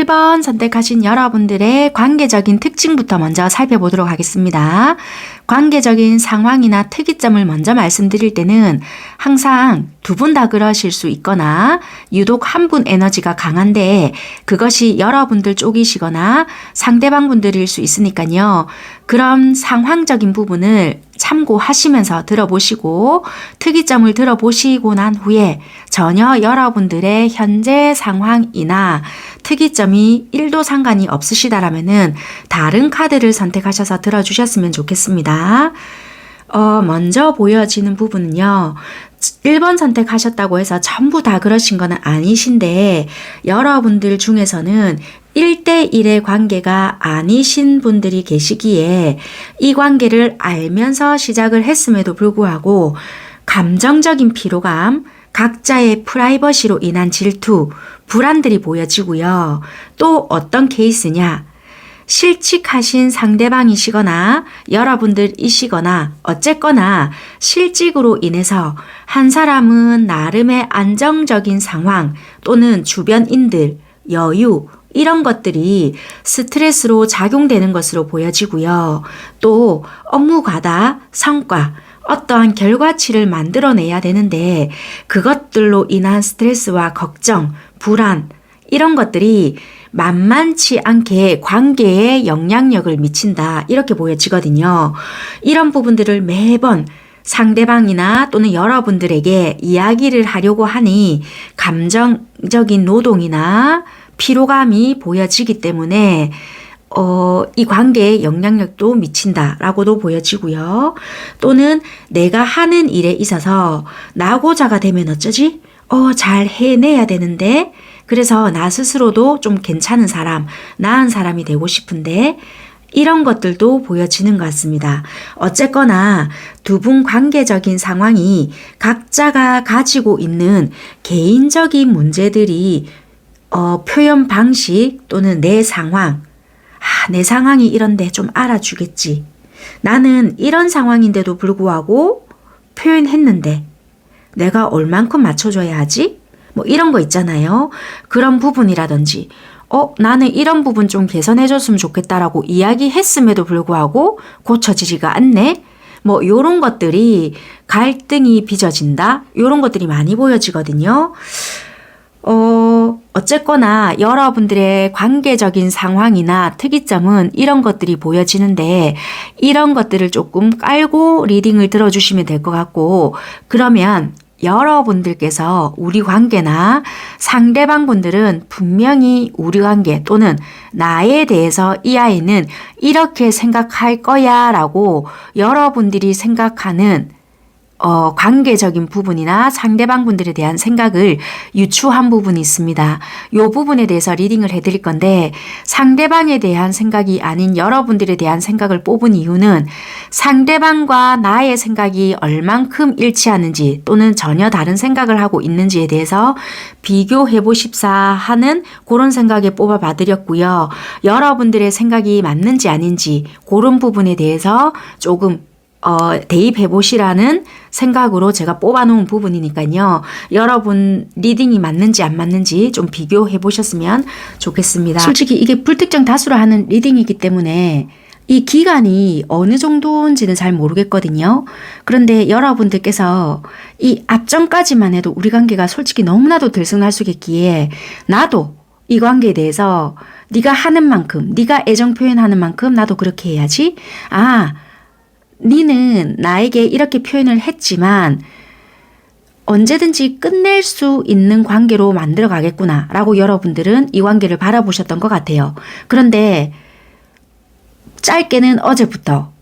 1번 선택하신 여러분들의 관계적인 특징부터 먼저 살펴보도록 하겠습니다. 관계적인 상황이나 특이점을 먼저 말씀드릴 때는 항상 두 분 다 그러실 수 있거나 유독 한 분 에너지가 강한데 그것이 여러분들 쪽이시거나 상대방 분들일 수 있으니까요. 그런 상황적인 부분을 참고하시면서 들어보시고 특이점을 들어보시고 난 후에 전혀 여러분들의 현재 상황이나 특이점이 1도 상관이 없으시다라면은 다른 카드를 선택하셔서 들어주셨으면 좋겠습니다. 먼저 보여지는 부분은요. 1번 선택하셨다고 해서 전부 다 그러신 건 아니신데 여러분들 중에서는 1대1의 관계가 아니신 분들이 계시기에 이 관계를 알면서 시작을 했음에도 불구하고 감정적인 피로감, 각자의 프라이버시로 인한 질투, 불안들이 보여지고요. 또 어떤 케이스냐? 실직하신 상대방이시거나 여러분들이시거나 어쨌거나 실직으로 인해서 한 사람은 나름의 안정적인 상황 또는 주변인들, 여유 이런 것들이 스트레스로 작용되는 것으로 보여지고요. 또 업무 과다, 성과, 어떠한 결과치를 만들어내야 되는데 그것들로 인한 스트레스와 걱정, 불안 이런 것들이 만만치 않게 관계에 영향력을 미친다 이렇게 보여지거든요. 이런 부분들을 매번 상대방이나 또는 여러분들에게 이야기를 하려고 하니 감정적인 노동이나 피로감이 보여지기 때문에 이 관계에 영향력도 미친다라고도 보여지고요. 또는 내가 하는 일에 있어서 나고자가 되면 어쩌지? 잘 해내야 되는데 그래서 나 스스로도 좀 괜찮은 사람, 나은 사람이 되고 싶은데 이런 것들도 보여지는 것 같습니다. 어쨌거나 두 분 관계적인 상황이 각자가 가지고 있는 개인적인 문제들이 표현 방식 또는 내 상황, 내 상황이 이런데 좀 알아주겠지. 나는 이런 상황인데도 불구하고 표현했는데 내가 얼만큼 맞춰줘야 하지? 뭐 이런 거 있잖아요. 그런 부분이라든지 나는 이런 부분 좀 개선해줬으면 좋겠다라고 이야기했음에도 불구하고 고쳐지지가 않네. 뭐 요런 것들이 갈등이 빚어진다. 요런 것들이 많이 보여지거든요. 어쨌거나 여러분들의 관계적인 상황이나 특이점은 이런 것들이 보여지는데 이런 것들을 조금 깔고 리딩을 들어주시면 될 것 같고 그러면 여러분들께서 우리 관계나 상대방 분들은 분명히 우리 관계 또는 나에 대해서 이 아이는 이렇게 생각할 거야 라고 여러분들이 생각하는 관계적인 부분이나 상대방 분들에 대한 생각을 유추한 부분이 있습니다. 이 부분에 대해서 리딩을 해드릴 건데 상대방에 대한 생각이 아닌 여러분들에 대한 생각을 뽑은 이유는 상대방과 나의 생각이 얼만큼 일치하는지 또는 전혀 다른 생각을 하고 있는지에 대해서 비교해 보십사 하는 그런 생각에 뽑아 봐드렸고요. 여러분들의 생각이 맞는지 아닌지 그런 부분에 대해서 조금 대입해 보시라는 생각으로 제가 뽑아놓은 부분이니까요. 여러분 리딩이 맞는지 안 맞는지 좀 비교해 보셨으면 좋겠습니다. 솔직히 이게 불특정 다수로 하는 리딩이기 때문에 이 기간이 어느 정도인지는 잘 모르겠거든요. 그런데 여러분들께서 이 앞전까지만 해도 우리 관계가 솔직히 너무나도 들쑥날쑥했기에 나도 이 관계에 대해서 네가 하는 만큼, 네가 애정 표현하는 만큼 나도 그렇게 해야지. 니는 나에게 이렇게 표현을 했지만 언제든지 끝낼 수 있는 관계로 만들어 가겠구나 라고 여러분들은 이 관계를 바라보셨던 것 같아요. 그런데 짧게는 어제부터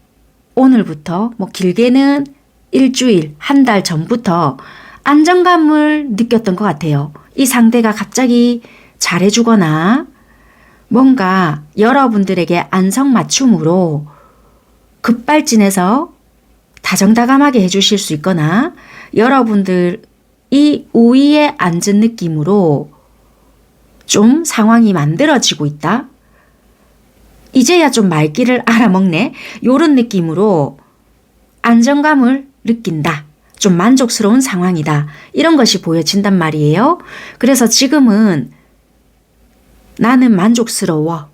오늘부터 뭐 길게는 일주일 한 달 전부터 안정감을 느꼈던 것 같아요. 이 상대가 갑자기 잘해주거나 뭔가 여러분들에게 안성맞춤으로 급발진해서 다정다감하게 해주실 수 있거나 여러분들이 우위에 앉은 느낌으로 좀 상황이 만들어지고 있다. 이제야 좀 말귀를 알아먹네. 요런 느낌으로 안정감을 느낀다. 좀 만족스러운 상황이다. 이런 것이 보여진단 말이에요. 그래서 지금은 나는 만족스러워.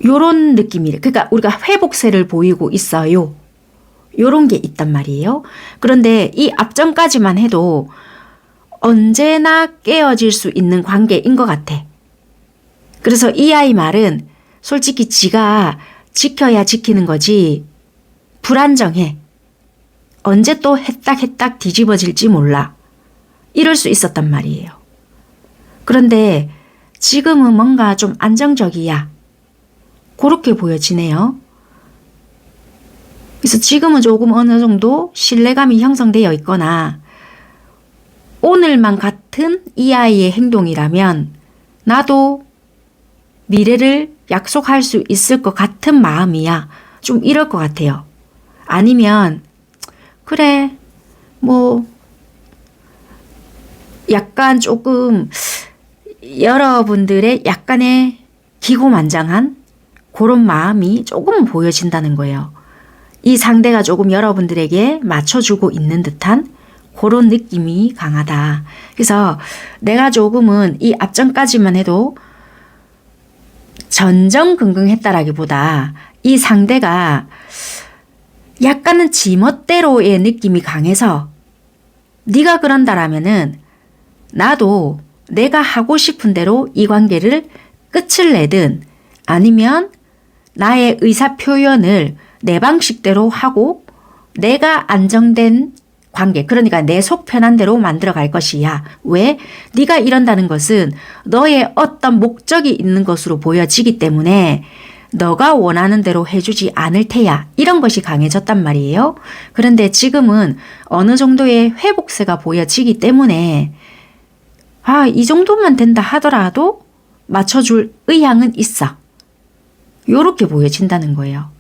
요런 느낌이래. 그러니까 우리가 회복세를 보이고 있어요. 요런 게 있단 말이에요. 그런데 이 앞전까지만 해도 언제나 깨어질 수 있는 관계인 것 같아. 그래서 이 아이 말은 솔직히 지가 지켜야 지키는 거지 불안정해. 언제 또 해딱 뒤집어질지 몰라. 이럴 수 있었단 말이에요. 그런데 지금은 뭔가 좀 안정적이야. 그렇게 보여지네요. 그래서 지금은 조금 어느 정도 신뢰감이 형성되어 있거나 오늘만 같은 이 아이의 행동이라면 나도 미래를 약속할 수 있을 것 같은 마음이야. 좀 이럴 것 같아요. 아니면 그래 뭐 약간 조금 여러분들의 약간의 기고만장한 그런 마음이 조금은 보여진다는 거예요. 이 상대가 조금 여러분들에게 맞춰주고 있는 듯한 그런 느낌이 강하다. 그래서 내가 조금은 이 앞전까지만 해도 전전긍긍했다라기보다 이 상대가 약간은 지멋대로의 느낌이 강해서 네가 그런다라면은 나도 내가 하고 싶은 대로 이 관계를 끝을 내든 아니면 나의 의사 표현을 내 방식대로 하고 내가 안정된 관계, 그러니까 내 속 편한 대로 만들어 갈 것이야. 왜? 네가 이런다는 것은 너의 어떤 목적이 있는 것으로 보여지기 때문에 너가 원하는 대로 해주지 않을 테야. 이런 것이 강해졌단 말이에요. 그런데 지금은 어느 정도의 회복세가 보여지기 때문에 이 정도만 된다 하더라도 맞춰줄 의향은 있어. 요렇게 보여진다는 거예요.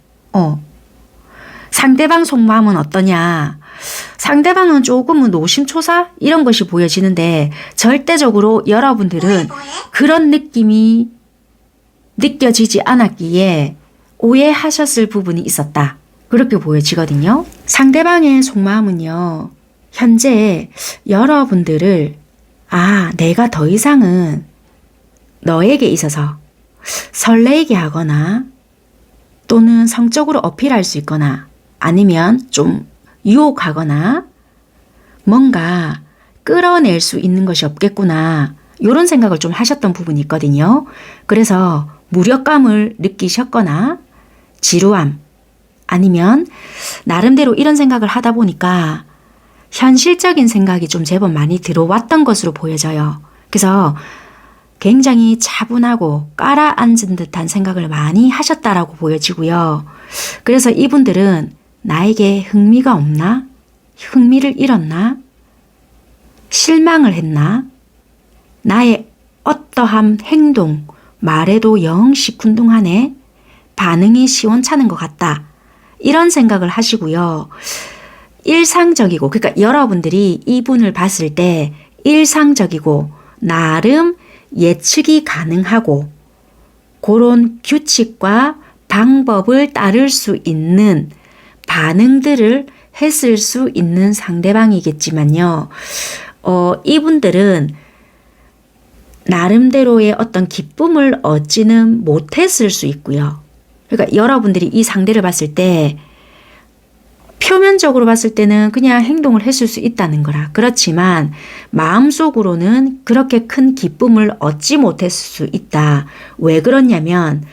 상대방 속마음은 어떠냐? 상대방은 조금은 노심초사? 이런 것이 보여지는데 절대적으로 여러분들은 그런 느낌이 느껴지지 않았기에 오해하셨을 부분이 있었다. 그렇게 보여지거든요. 상대방의 속마음은요. 현재 여러분들을 내가 더 이상은 너에게 있어서 설레게 하거나 또는 성적으로 어필할 수 있거나 아니면 좀 유혹하거나 뭔가 끌어낼 수 있는 것이 없겠구나. 이런 생각을 좀 하셨던 부분이 있거든요. 그래서 무력감을 느끼셨거나 지루함 아니면 나름대로 이런 생각을 하다 보니까 현실적인 생각이 좀 제법 많이 들어왔던 것으로 보여져요. 그래서 굉장히 차분하고 깔아앉은 듯한 생각을 많이 하셨다라고 보여지고요. 그래서 이분들은 나에게 흥미가 없나? 흥미를 잃었나? 실망을 했나? 나의 어떠한 행동, 말에도 영 시큰둥하네? 반응이 시원찮은 것 같다. 이런 생각을 하시고요. 일상적이고, 그러니까 여러분들이 이분을 봤을 때 일상적이고 나름 예측이 가능하고 그런 규칙과 방법을 따를 수 있는 반응들을 했을 수 있는 상대방이겠지만요. 이분들은 나름대로의 어떤 기쁨을 얻지는 못했을 수 있고요. 그러니까 여러분들이 이 상대를 봤을 때 표면적으로 봤을 때는 그냥 행동을 했을 수 있다는 거라. 그렇지만 마음속으로는 그렇게 큰 기쁨을 얻지 못했을 수 있다. 왜 그러냐면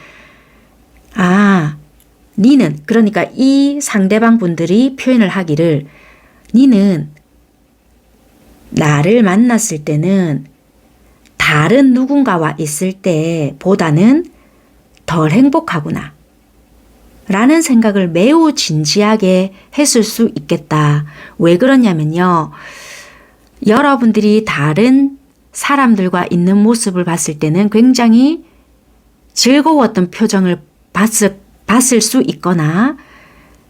니는 그러니까 이 상대방 분들이 표현을 하기를 니는 나를 만났을 때는 다른 누군가와 있을 때보다는 덜 행복하구나. 라는 생각을 매우 진지하게 했을 수 있겠다. 왜 그러냐면요. 여러분들이 다른 사람들과 있는 모습을 봤을 때는 굉장히 즐거웠던 표정을 봤을 수 있거나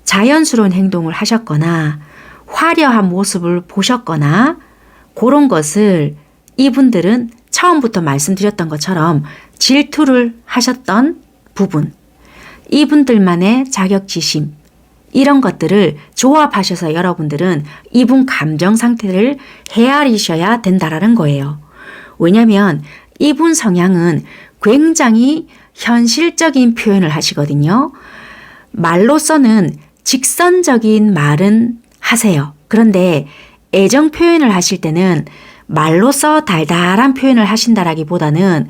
자연스러운 행동을 하셨거나 화려한 모습을 보셨거나 그런 것을 이분들은 처음부터 말씀드렸던 것처럼 질투를 하셨던 부분, 이분들만의 자격지심 이런 것들을 조합하셔서 여러분들은 이분 감정 상태를 헤아리셔야 된다라는 거예요. 왜냐하면 이분 성향은 굉장히 현실적인 표현을 하시거든요. 말로서는 직선적인 말은 하세요. 그런데 애정 표현을 하실 때는 말로써 달달한 표현을 하신다라기보다는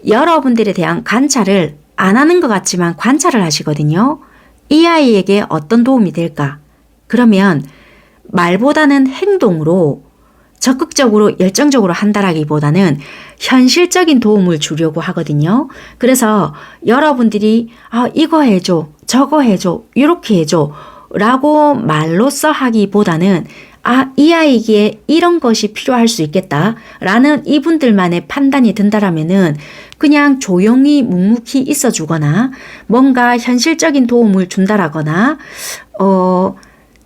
여러분들에 대한 관찰을 안 하는 것 같지만 관찰을 하시거든요. 이 아이에게 어떤 도움이 될까? 그러면 말보다는 행동으로 적극적으로 열정적으로 한다라기보다는 현실적인 도움을 주려고 하거든요. 그래서 여러분들이 이거 해줘, 저거 해줘, 이렇게 해줘 라고 말로써 하기보다는 이 아이에게 이런 것이 필요할 수 있겠다 라는 이분들만의 판단이 든다라면은 그냥 조용히 묵묵히 있어 주거나 뭔가 현실적인 도움을 준다라거나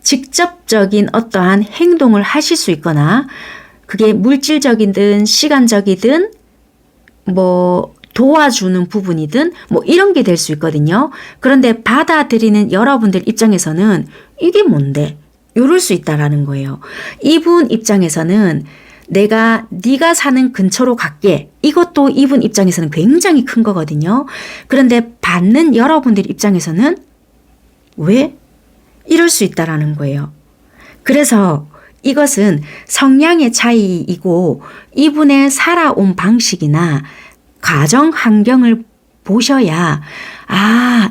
직접적인 어떠한 행동을 하실 수 있거나 그게 물질적이든 시간적이든 도와주는 부분이든 이런 게 될 수 있거든요. 그런데 받아들이는 여러분들 입장에서는 이게 뭔데? 이럴 수 있다라는 거예요. 이분 입장에서는 네가 사는 근처로 갈게. 이것도 이분 입장에서는 굉장히 큰 거거든요. 그런데 받는 여러분들 입장에서는 왜? 이럴 수 있다라는 거예요. 그래서 이것은 성향의 차이이고 이분의 살아온 방식이나 가정 환경을 보셔야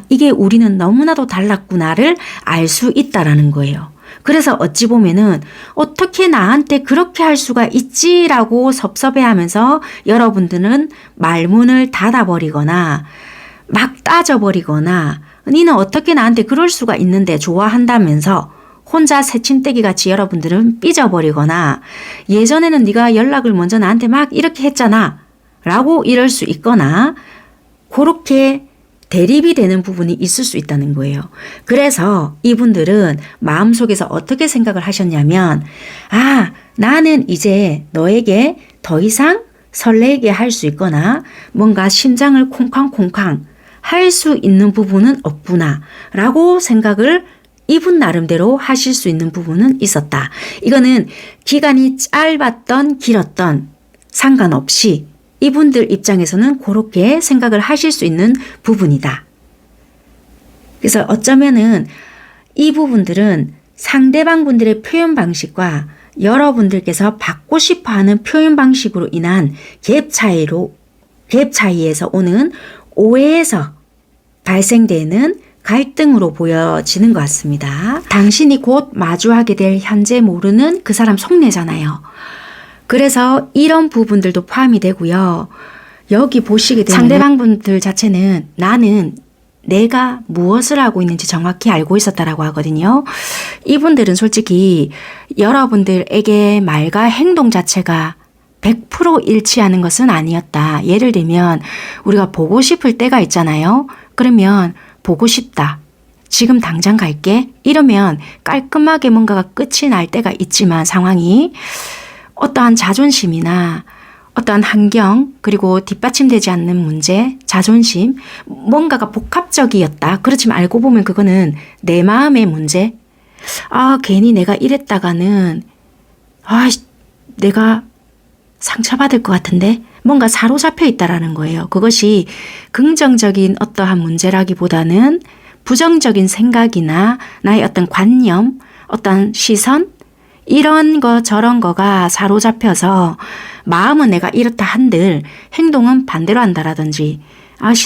이게 우리는 너무나도 달랐구나를 알 수 있다라는 거예요. 그래서 어찌 보면은 어떻게 나한테 그렇게 할 수가 있지라고 섭섭해하면서 여러분들은 말문을 닫아버리거나 막 따져버리거나 니는 어떻게 나한테 그럴 수가 있는데 좋아한다면서 혼자 새침대기 같이 여러분들은 삐져버리거나 예전에는 네가 연락을 먼저 나한테 막 이렇게 했잖아 라고 이럴 수 있거나 그렇게 대립이 되는 부분이 있을 수 있다는 거예요. 그래서 이분들은 마음속에서 어떻게 생각을 하셨냐면 나는 이제 너에게 더 이상 설레게 할 수 있거나 뭔가 심장을 콩쾅콩쾅 할 수 있는 부분은 없구나 라고 생각을 이분 나름대로 하실 수 있는 부분은 있었다. 이거는 기간이 짧았던 길었던 상관없이 이분들 입장에서는 그렇게 생각을 하실 수 있는 부분이다. 그래서 어쩌면은 이 부분들은 상대방 분들의 표현 방식과 여러분들께서 받고 싶어 하는 표현 방식으로 인한 갭 차이에서 오는 오해에서 발생되는 갈등으로 보여지는 것 같습니다. 당신이 곧 마주하게 될 현재 모르는 그 사람 속내잖아요. 그래서 이런 부분들도 포함이 되고요. 여기 보시게 되면 상대방 분들 자체는 나는 내가 무엇을 하고 있는지 정확히 알고 있었다라고 하거든요. 이분들은 솔직히 여러분들에게 말과 행동 자체가 100% 일치하는 것은 아니었다. 예를 들면 우리가 보고 싶을 때가 있잖아요. 그러면 보고 싶다. 지금 당장 갈게. 이러면 깔끔하게 뭔가가 끝이 날 때가 있지만 상황이 어떠한 자존심이나 어떠한 환경 그리고 뒷받침되지 않는 문제, 자존심, 뭔가가 복합적이었다. 그렇지만 알고 보면 그거는 내 마음의 문제. 괜히 내가 이랬다가는 내가 상처받을 것 같은데 뭔가 사로잡혀 있다라는 거예요. 그것이 긍정적인 어떠한 문제라기보다는 부정적인 생각이나 나의 어떤 관념, 어떤 시선 이런 거 저런 거가 사로잡혀서 마음은 내가 이렇다 한들 행동은 반대로 한다라든지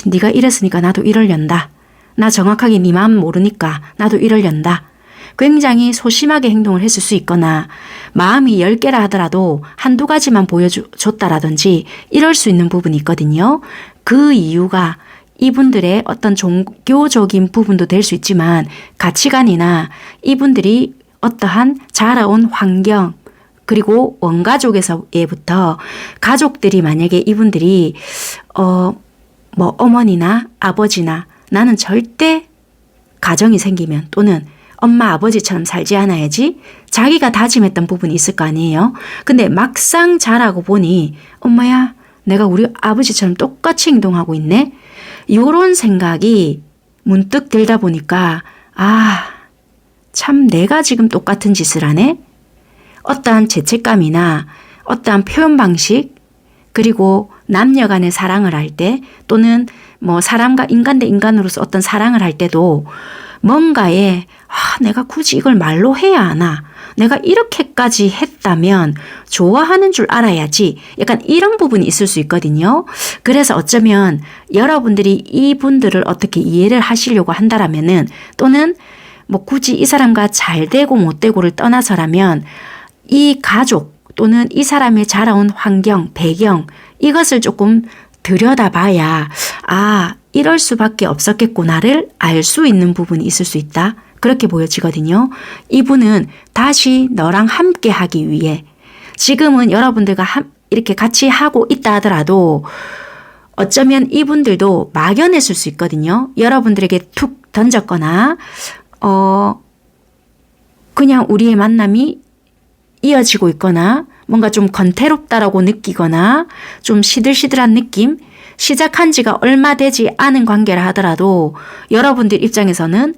네가 이랬으니까 나도 이러련다. 나 정확하게 네 마음 모르니까 나도 이러련다. 굉장히 소심하게 행동을 했을 수 있거나 마음이 10개라 하더라도 한두 가지만 보여줬다라든지 이럴 수 있는 부분이 있거든요. 그 이유가 이분들의 어떤 종교적인 부분도 될 수 있지만 가치관이나 이분들이 어떠한 자라온 환경 그리고 원가족에서부터 가족들이 만약에 이분들이 어머니나 아버지나 나는 절대 가정이 생기면 또는 엄마 아버지처럼 살지 않아야지 자기가 다짐했던 부분이 있을 거 아니에요. 근데 막상 자라고 보니 엄마야 내가 우리 아버지처럼 똑같이 행동하고 있네. 이런 생각이 문득 들다 보니까 참 내가 지금 똑같은 짓을 하네. 어떠한 죄책감이나 어떠한 표현 방식 그리고 남녀 간의 사랑을 할 때 또는 뭐 사람과 인간 대 인간으로서 어떤 사랑을 할 때도 뭔가에 내가 굳이 이걸 말로 해야 하나? 내가 이렇게까지 했다면 좋아하는 줄 알아야지. 약간 이런 부분이 있을 수 있거든요. 그래서 어쩌면 여러분들이 이분들을 어떻게 이해를 하시려고 한다라면은 또는 뭐 굳이 이 사람과 잘 되고 못 되고를 떠나서라면 이 가족 또는 이 사람의 자라온 환경, 배경 이것을 조금 들여다봐야 이럴 수밖에 없었겠구나를 알 수 있는 부분이 있을 수 있다. 그렇게 보여지거든요. 이분은 다시 너랑 함께 하기 위해 지금은 여러분들과 이렇게 같이 하고 있다 하더라도 어쩌면 이분들도 막연했을 수 있거든요. 여러분들에게 툭 던졌거나 그냥 우리의 만남이 이어지고 있거나 뭔가 좀 건태롭다라고 느끼거나 좀 시들시들한 느낌, 시작한 지가 얼마 되지 않은 관계라 하더라도 여러분들 입장에서는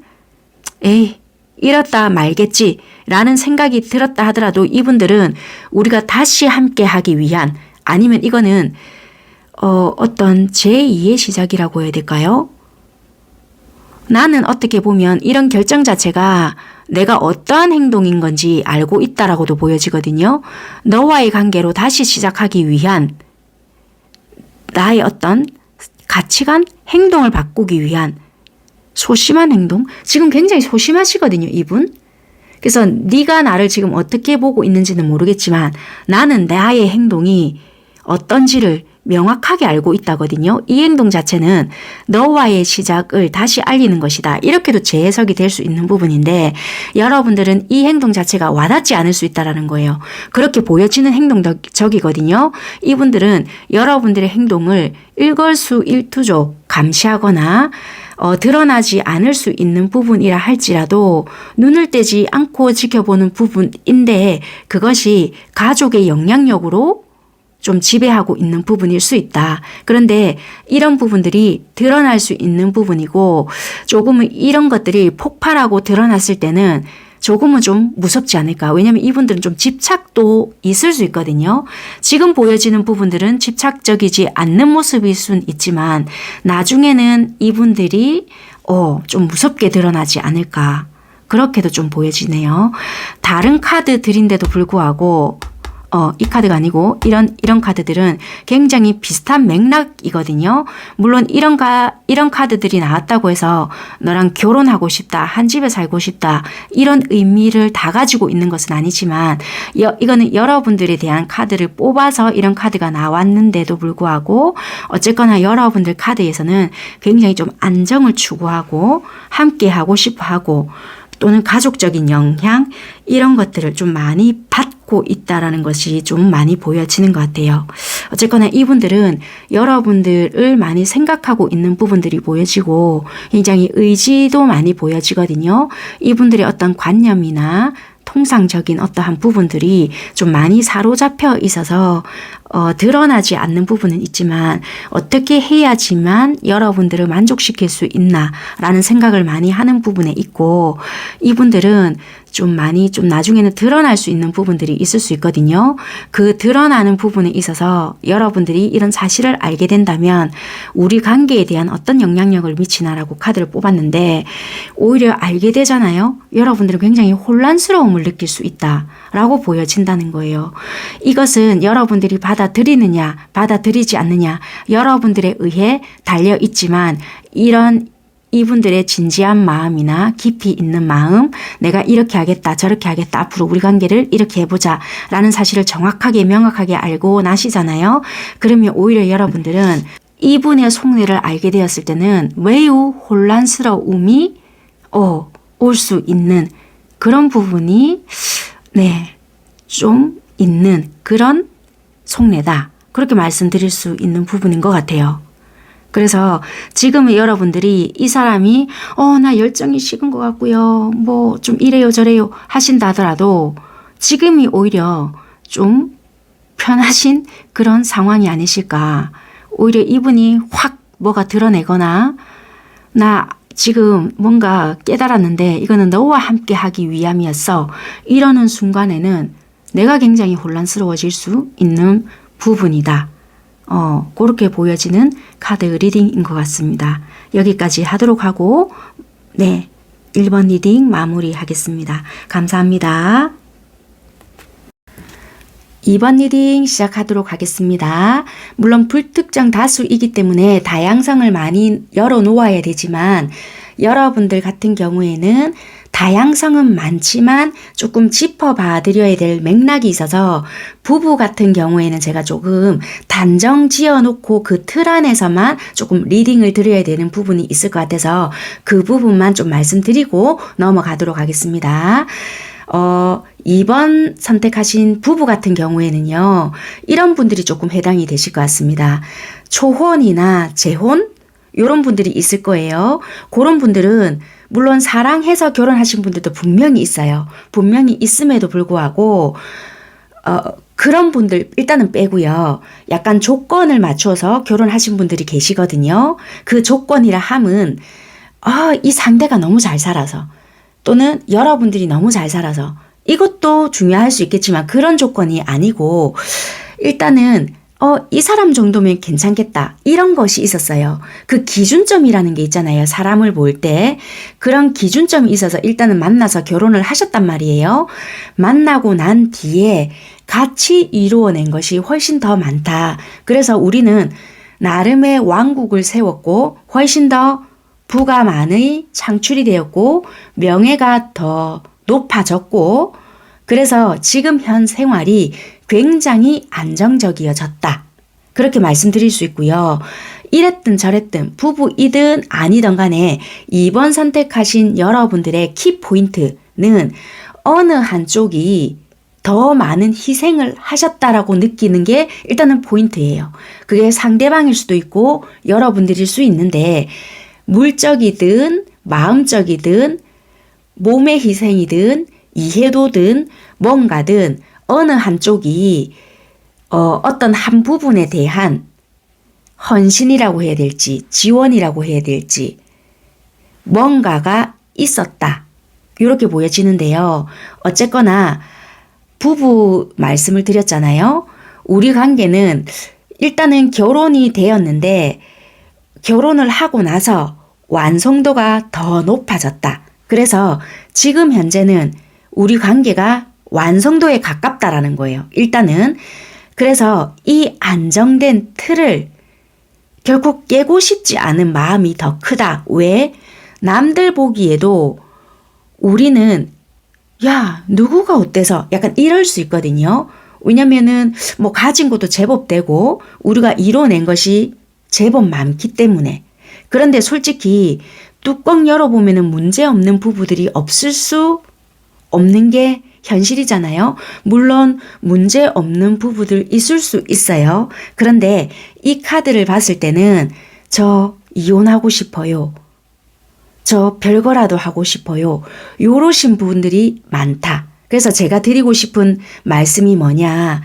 에이 이렇다 말겠지 라는 생각이 들었다 하더라도 이분들은 우리가 다시 함께 하기 위한 아니면 이거는 어떤 제2의 시작이라고 해야 될까요? 나는 어떻게 보면 이런 결정 자체가 내가 어떠한 행동인 건지 알고 있다라고도 보여지거든요. 너와의 관계로 다시 시작하기 위한 나의 어떤 가치관, 행동을 바꾸기 위한 소심한 행동? 지금 굉장히 소심하시거든요, 이분. 그래서 네가 나를 지금 어떻게 보고 있는지는 모르겠지만 나는 나의 행동이 어떤지를 명확하게 알고 있다거든요. 이 행동 자체는 너와의 시작을 다시 알리는 것이다. 이렇게도 재해석이 될 수 있는 부분인데 여러분들은 이 행동 자체가 와닿지 않을 수 있다는 거예요. 그렇게 보여지는 행동적이거든요. 이분들은 여러분들의 행동을 일거수일투족 감시하거나 드러나지 않을 수 있는 부분이라 할지라도 눈을 떼지 않고 지켜보는 부분인데 그것이 가족의 영향력으로 좀 지배하고 있는 부분일 수 있다. 그런데 이런 부분들이 드러날 수 있는 부분이고 조금은 이런 것들이 폭발하고 드러났을 때는 조금은 좀 무섭지 않을까. 왜냐하면 이분들은 좀 집착도 있을 수 있거든요. 지금 보여지는 부분들은 집착적이지 않는 모습일 순 있지만 나중에는 이분들이 좀 무섭게 드러나지 않을까. 그렇게도 좀 보여지네요. 다른 카드들인데도 불구하고 이 카드가 아니고 이런 카드들은 굉장히 비슷한 맥락이거든요. 물론 이런 카드들이 나왔다고 해서 너랑 결혼하고 싶다, 한 집에 살고 싶다 이런 의미를 다 가지고 있는 것은 아니지만 이거는 여러분들에 대한 카드를 뽑아서 이런 카드가 나왔는데도 불구하고 어쨌거나 여러분들 카드에서는 굉장히 좀 안정을 추구하고 함께 하고 싶어 하고 또는 가족적인 영향 이런 것들을 좀 많이 받고 있다라는 것이 좀 많이 보여지는 것 같아요. 어쨌거나 이분들은 여러분들을 많이 생각하고 있는 부분들이 보여지고 굉장히 의지도 많이 보여지거든요. 이분들의 어떤 관념이나 통상적인 어떠한 부분들이 좀 많이 사로잡혀 있어서 드러나지 않는 부분은 있지만 어떻게 해야지만 여러분들을 만족시킬 수 있나라는 생각을 많이 하는 부분에 있고 이분들은 좀 나중에는 드러날 수 있는 부분들이 있을 수 있거든요. 그 드러나는 부분에 있어서 여러분들이 이런 사실을 알게 된다면 우리 관계에 대한 어떤 영향력을 미치나라고 카드를 뽑았는데 오히려 알게 되잖아요. 여러분들은 굉장히 혼란스러움을 느낄 수 있다라고 보여진다는 거예요. 이것은 여러분들이 받아들이느냐 받아들이지 않느냐 여러분들에 의해 달려 있지만 이분들의 진지한 마음이나 깊이 있는 마음, 내가 이렇게 하겠다, 저렇게 하겠다, 앞으로 우리 관계를 이렇게 해보자 라는 사실을 정확하게 명확하게 알고 나시잖아요. 그러면 오히려 여러분들은 이분의 속내를 알게 되었을 때는 매우 혼란스러움이 올 수 있는 그런 부분이 좀 있는 그런 속내다. 그렇게 말씀드릴 수 있는 부분인 것 같아요. 그래서 지금은 여러분들이 이 사람이 나 열정이 식은 것 같고요. 뭐 좀 이래요 저래요 하신다 하더라도 지금이 오히려 좀 편하신 그런 상황이 아니실까. 오히려 이분이 확 뭐가 드러내거나 나 지금 뭔가 깨달았는데 이거는 너와 함께 하기 위함이었어. 이러는 순간에는 내가 굉장히 혼란스러워질 수 있는 부분이다. 그렇게 보여지는 카드 리딩인 것 같습니다. 여기까지 하도록 하고, 네, 1번 리딩 마무리하겠습니다. 감사합니다. 2번 리딩 시작하도록 하겠습니다. 물론 불특정 다수이기 때문에 다양성을 많이 열어놓아야 되지만 여러분들 같은 경우에는 다양성은 많지만 조금 짚어봐 드려야 될 맥락이 있어서 부부 같은 경우에는 제가 조금 단정 지어 놓고 그 틀 안에서만 조금 리딩을 드려야 되는 부분이 있을 것 같아서 그 부분만 좀 말씀드리고 넘어가도록 하겠습니다. 2번 선택하신 부부 같은 경우에는요, 이런 분들이 조금 해당이 되실 것 같습니다. 초혼이나 재혼? 이런 분들이 있을 거예요. 그런 분들은 물론 사랑해서 결혼하신 분들도 분명히 있어요. 분명히 있음에도 불구하고 그런 분들 일단은 빼고요. 약간 조건을 맞춰서 결혼하신 분들이 계시거든요. 그 조건이라 함은 이 상대가 너무 잘 살아서 또는 여러분들이 너무 잘 살아서 이것도 중요할 수 있겠지만 그런 조건이 아니고 일단은 이 사람 정도면 괜찮겠다. 이런 것이 있었어요. 그 기준점이라는 게 있잖아요. 사람을 볼 때. 그런 기준점이 있어서 일단은 만나서 결혼을 하셨단 말이에요. 만나고 난 뒤에 같이 이루어낸 것이 훨씬 더 많다. 그래서 우리는 나름의 왕국을 세웠고 훨씬 더 부가 많이 창출이 되었고 명예가 더 높아졌고 그래서 지금 현 생활이 굉장히 안정적이어졌다. 그렇게 말씀드릴 수 있고요. 이랬든 저랬든 부부이든 아니든 간에 2번 선택하신 여러분들의 키포인트는 어느 한쪽이 더 많은 희생을 하셨다라고 느끼는 게 일단은 포인트예요. 그게 상대방일 수도 있고 여러분들일 수 있는데 물적이든 마음적이든 몸의 희생이든 이해도든 뭔가든 어느 한쪽이 어떤 한 부분에 대한 헌신이라고 해야 될지 지원이라고 해야 될지 뭔가가 있었다. 이렇게 보여지는데요. 어쨌거나 부부 말씀을 드렸잖아요. 우리 관계는 일단은 결혼이 되었는데 결혼을 하고 나서 완성도가 더 높아졌다. 그래서 지금 현재는 우리 관계가 완성도에 가깝다라는 거예요. 일단은 그래서 이 안정된 틀을 결코 깨고 싶지 않은 마음이 더 크다. 왜? 남들 보기에도 우리는 야 누구가 어때서 약간 이럴 수 있거든요. 왜냐면은 뭐 가진 것도 제법 되고 우리가 이뤄낸 것이 제법 많기 때문에. 그런데 솔직히 뚜껑 열어보면은 문제없는 부부들이 없을 수 없는 게 현실이잖아요. 물론 문제 없는 부부들 있을 수 있어요. 그런데 이 카드를 봤을 때는 저 이혼하고 싶어요. 저 별거라도 하고 싶어요. 요러신 분들이 많다. 그래서 제가 드리고 싶은 말씀이 뭐냐.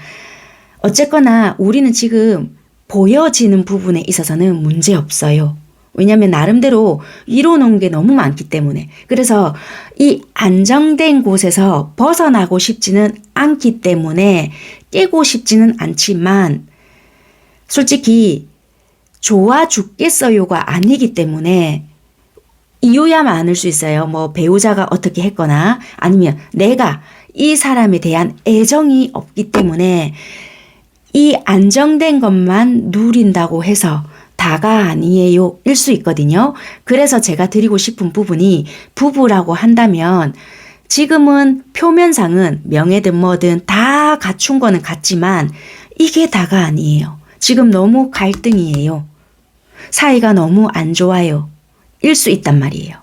어쨌거나 우리는 지금 보여지는 부분에 있어서는 문제 없어요. 왜냐하면 나름대로 이뤄놓은 게 너무 많기 때문에. 그래서 이 안정된 곳에서 벗어나고 싶지는 않기 때문에 깨고 싶지는 않지만 솔직히 좋아 죽겠어요가 아니기 때문에 이유야 많을 수 있어요. 뭐 배우자가 어떻게 했거나 아니면 내가 이 사람에 대한 애정이 없기 때문에 이 안정된 것만 누린다고 해서 다가 아니에요 일 수 있거든요. 그래서 제가 드리고 싶은 부분이 부부라고 한다면 지금은 표면상은 명예든 뭐든 다 갖춘 거는 같지만 이게 다가 아니에요. 지금 너무 갈등이에요. 사이가 너무 안 좋아요. 일 수 있단 말이에요.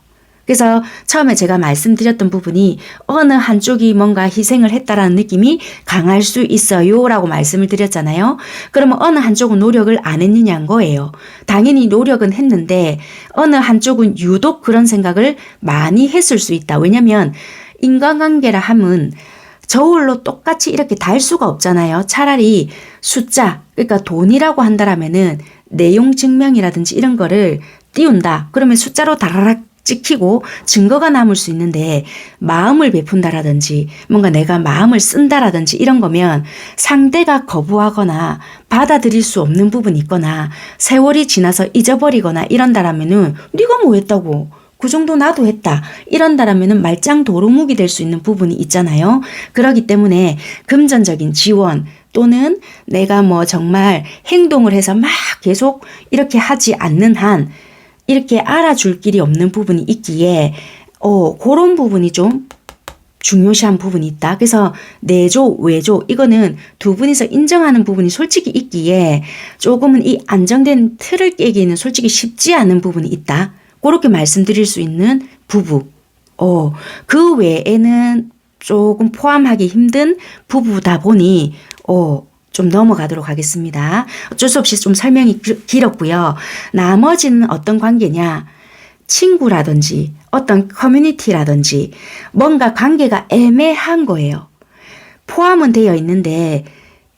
그래서 처음에 제가 말씀드렸던 부분이 어느 한쪽이 뭔가 희생을 했다라는 느낌이 강할 수 있어요 라고 말씀을 드렸잖아요. 그러면 어느 한쪽은 노력을 안 했느냐는 거예요. 당연히 노력은 했는데 어느 한쪽은 유독 그런 생각을 많이 했을 수 있다. 왜냐면 인간관계라 함은 저울로 똑같이 이렇게 달 수가 없잖아요. 차라리 숫자, 그러니까 돈이라고 한다라면은 내용 증명이라든지 이런 거를 띄운다. 그러면 숫자로 다라락 찍히고 증거가 남을 수 있는데 마음을 베푼다라든지 뭔가 내가 마음을 쓴다라든지 이런 거면 상대가 거부하거나 받아들일 수 없는 부분이 있거나 세월이 지나서 잊어버리거나 이런다라면은 네가 뭐 했다고 그 정도 나도 했다 이런다라면은 말짱 도루묵이 될 수 있는 부분이 있잖아요. 그렇기 때문에 금전적인 지원 또는 내가 뭐 정말 행동을 해서 막 계속 이렇게 하지 않는 한 이렇게 알아줄 길이 없는 부분이 있기에 그런 부분이 좀 중요시한 부분이 있다. 그래서 내조, 외조 이거는 두 분이서 인정하는 부분이 솔직히 있기에 조금은 이 안정된 틀을 깨기는 솔직히 쉽지 않은 부분이 있다. 그렇게 말씀드릴 수 있는 부부. 그 외에는 조금 포함하기 힘든 부부다 보니 좀 넘어가도록 하겠습니다. 어쩔 수 없이 좀 설명이 길었고요. 나머지는 어떤 관계냐? 친구라든지 어떤 커뮤니티라든지 뭔가 관계가 애매한 거예요. 포함은 되어 있는데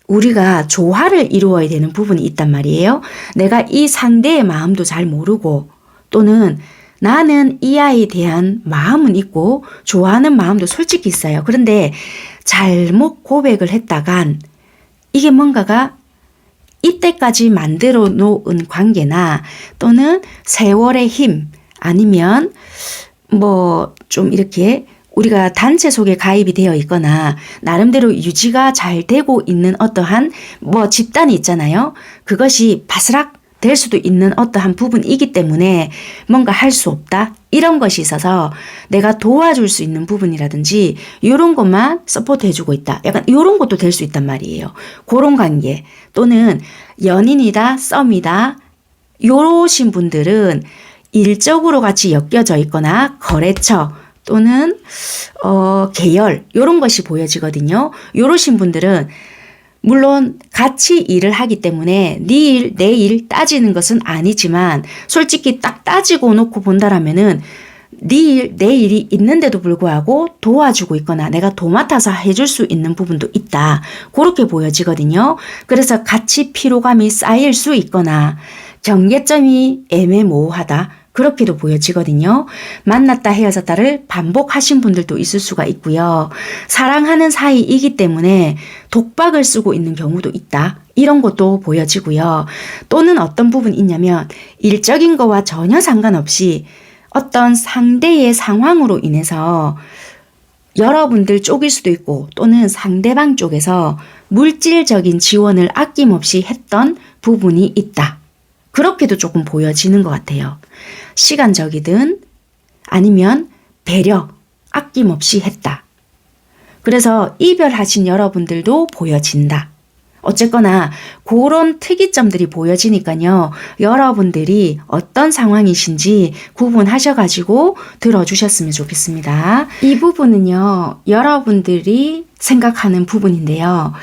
우리가 조화를 이루어야 되는 부분이 있단 말이에요. 내가 이 상대의 마음도 잘 모르고 또는 나는 이 아이에 대한 마음은 있고 좋아하는 마음도 솔직히 있어요. 그런데 잘못 고백을 했다간 이게 뭔가가 이때까지 만들어 놓은 관계나 또는 세월의 힘 아니면 뭐 좀 이렇게 우리가 단체 속에 가입이 되어 있거나 나름대로 유지가 잘 되고 있는 어떠한 뭐 집단이 있잖아요. 그것이 바스락 될 수도 있는 어떠한 부분이기 때문에 뭔가 할 수 없다. 이런 것이 있어서 내가 도와줄 수 있는 부분이라든지 이런 것만 서포트 해주고 있다. 약간 이런 것도 될 수 있단 말이에요. 그런 관계 또는 연인이다, 썸이다. 요러신 분들은 일적으로 같이 엮여져 있거나 거래처 또는 계열 이런 것이 보여지거든요. 요러신 분들은 물론 같이 일을 하기 때문에 네 일, 내 일 따지는 것은 아니지만 솔직히 딱 따지고 놓고 본다라면은 네 일, 내 일이 있는데도 불구하고 도와주고 있거나 내가 도맡아서 해줄 수 있는 부분도 있다. 그렇게 보여지거든요. 그래서 같이 피로감이 쌓일 수 있거나 경계점이 애매모호하다. 그렇게도 보여지거든요. 만났다 헤어졌다를 반복하신 분들도 있을 수가 있고요. 사랑하는 사이이기 때문에 독박을 쓰고 있는 경우도 있다. 이런 것도 보여지고요. 또는 어떤 부분이 있냐면 일적인 거와 전혀 상관없이 어떤 상대의 상황으로 인해서 여러분들 쪽일 수도 있고 또는 상대방 쪽에서 물질적인 지원을 아낌없이 했던 부분이 있다. 그렇게도 조금 보여지는 것 같아요. 시간적이든 아니면 배려, 아낌없이 했다. 그래서 이별하신 여러분들도 보여진다. 어쨌거나 그런 특이점들이 보여지니까요. 여러분들이 어떤 상황이신지 구분하셔가지고 들어주셨으면 좋겠습니다. 이 부분은요. 여러분들이 생각하는 부분인데요.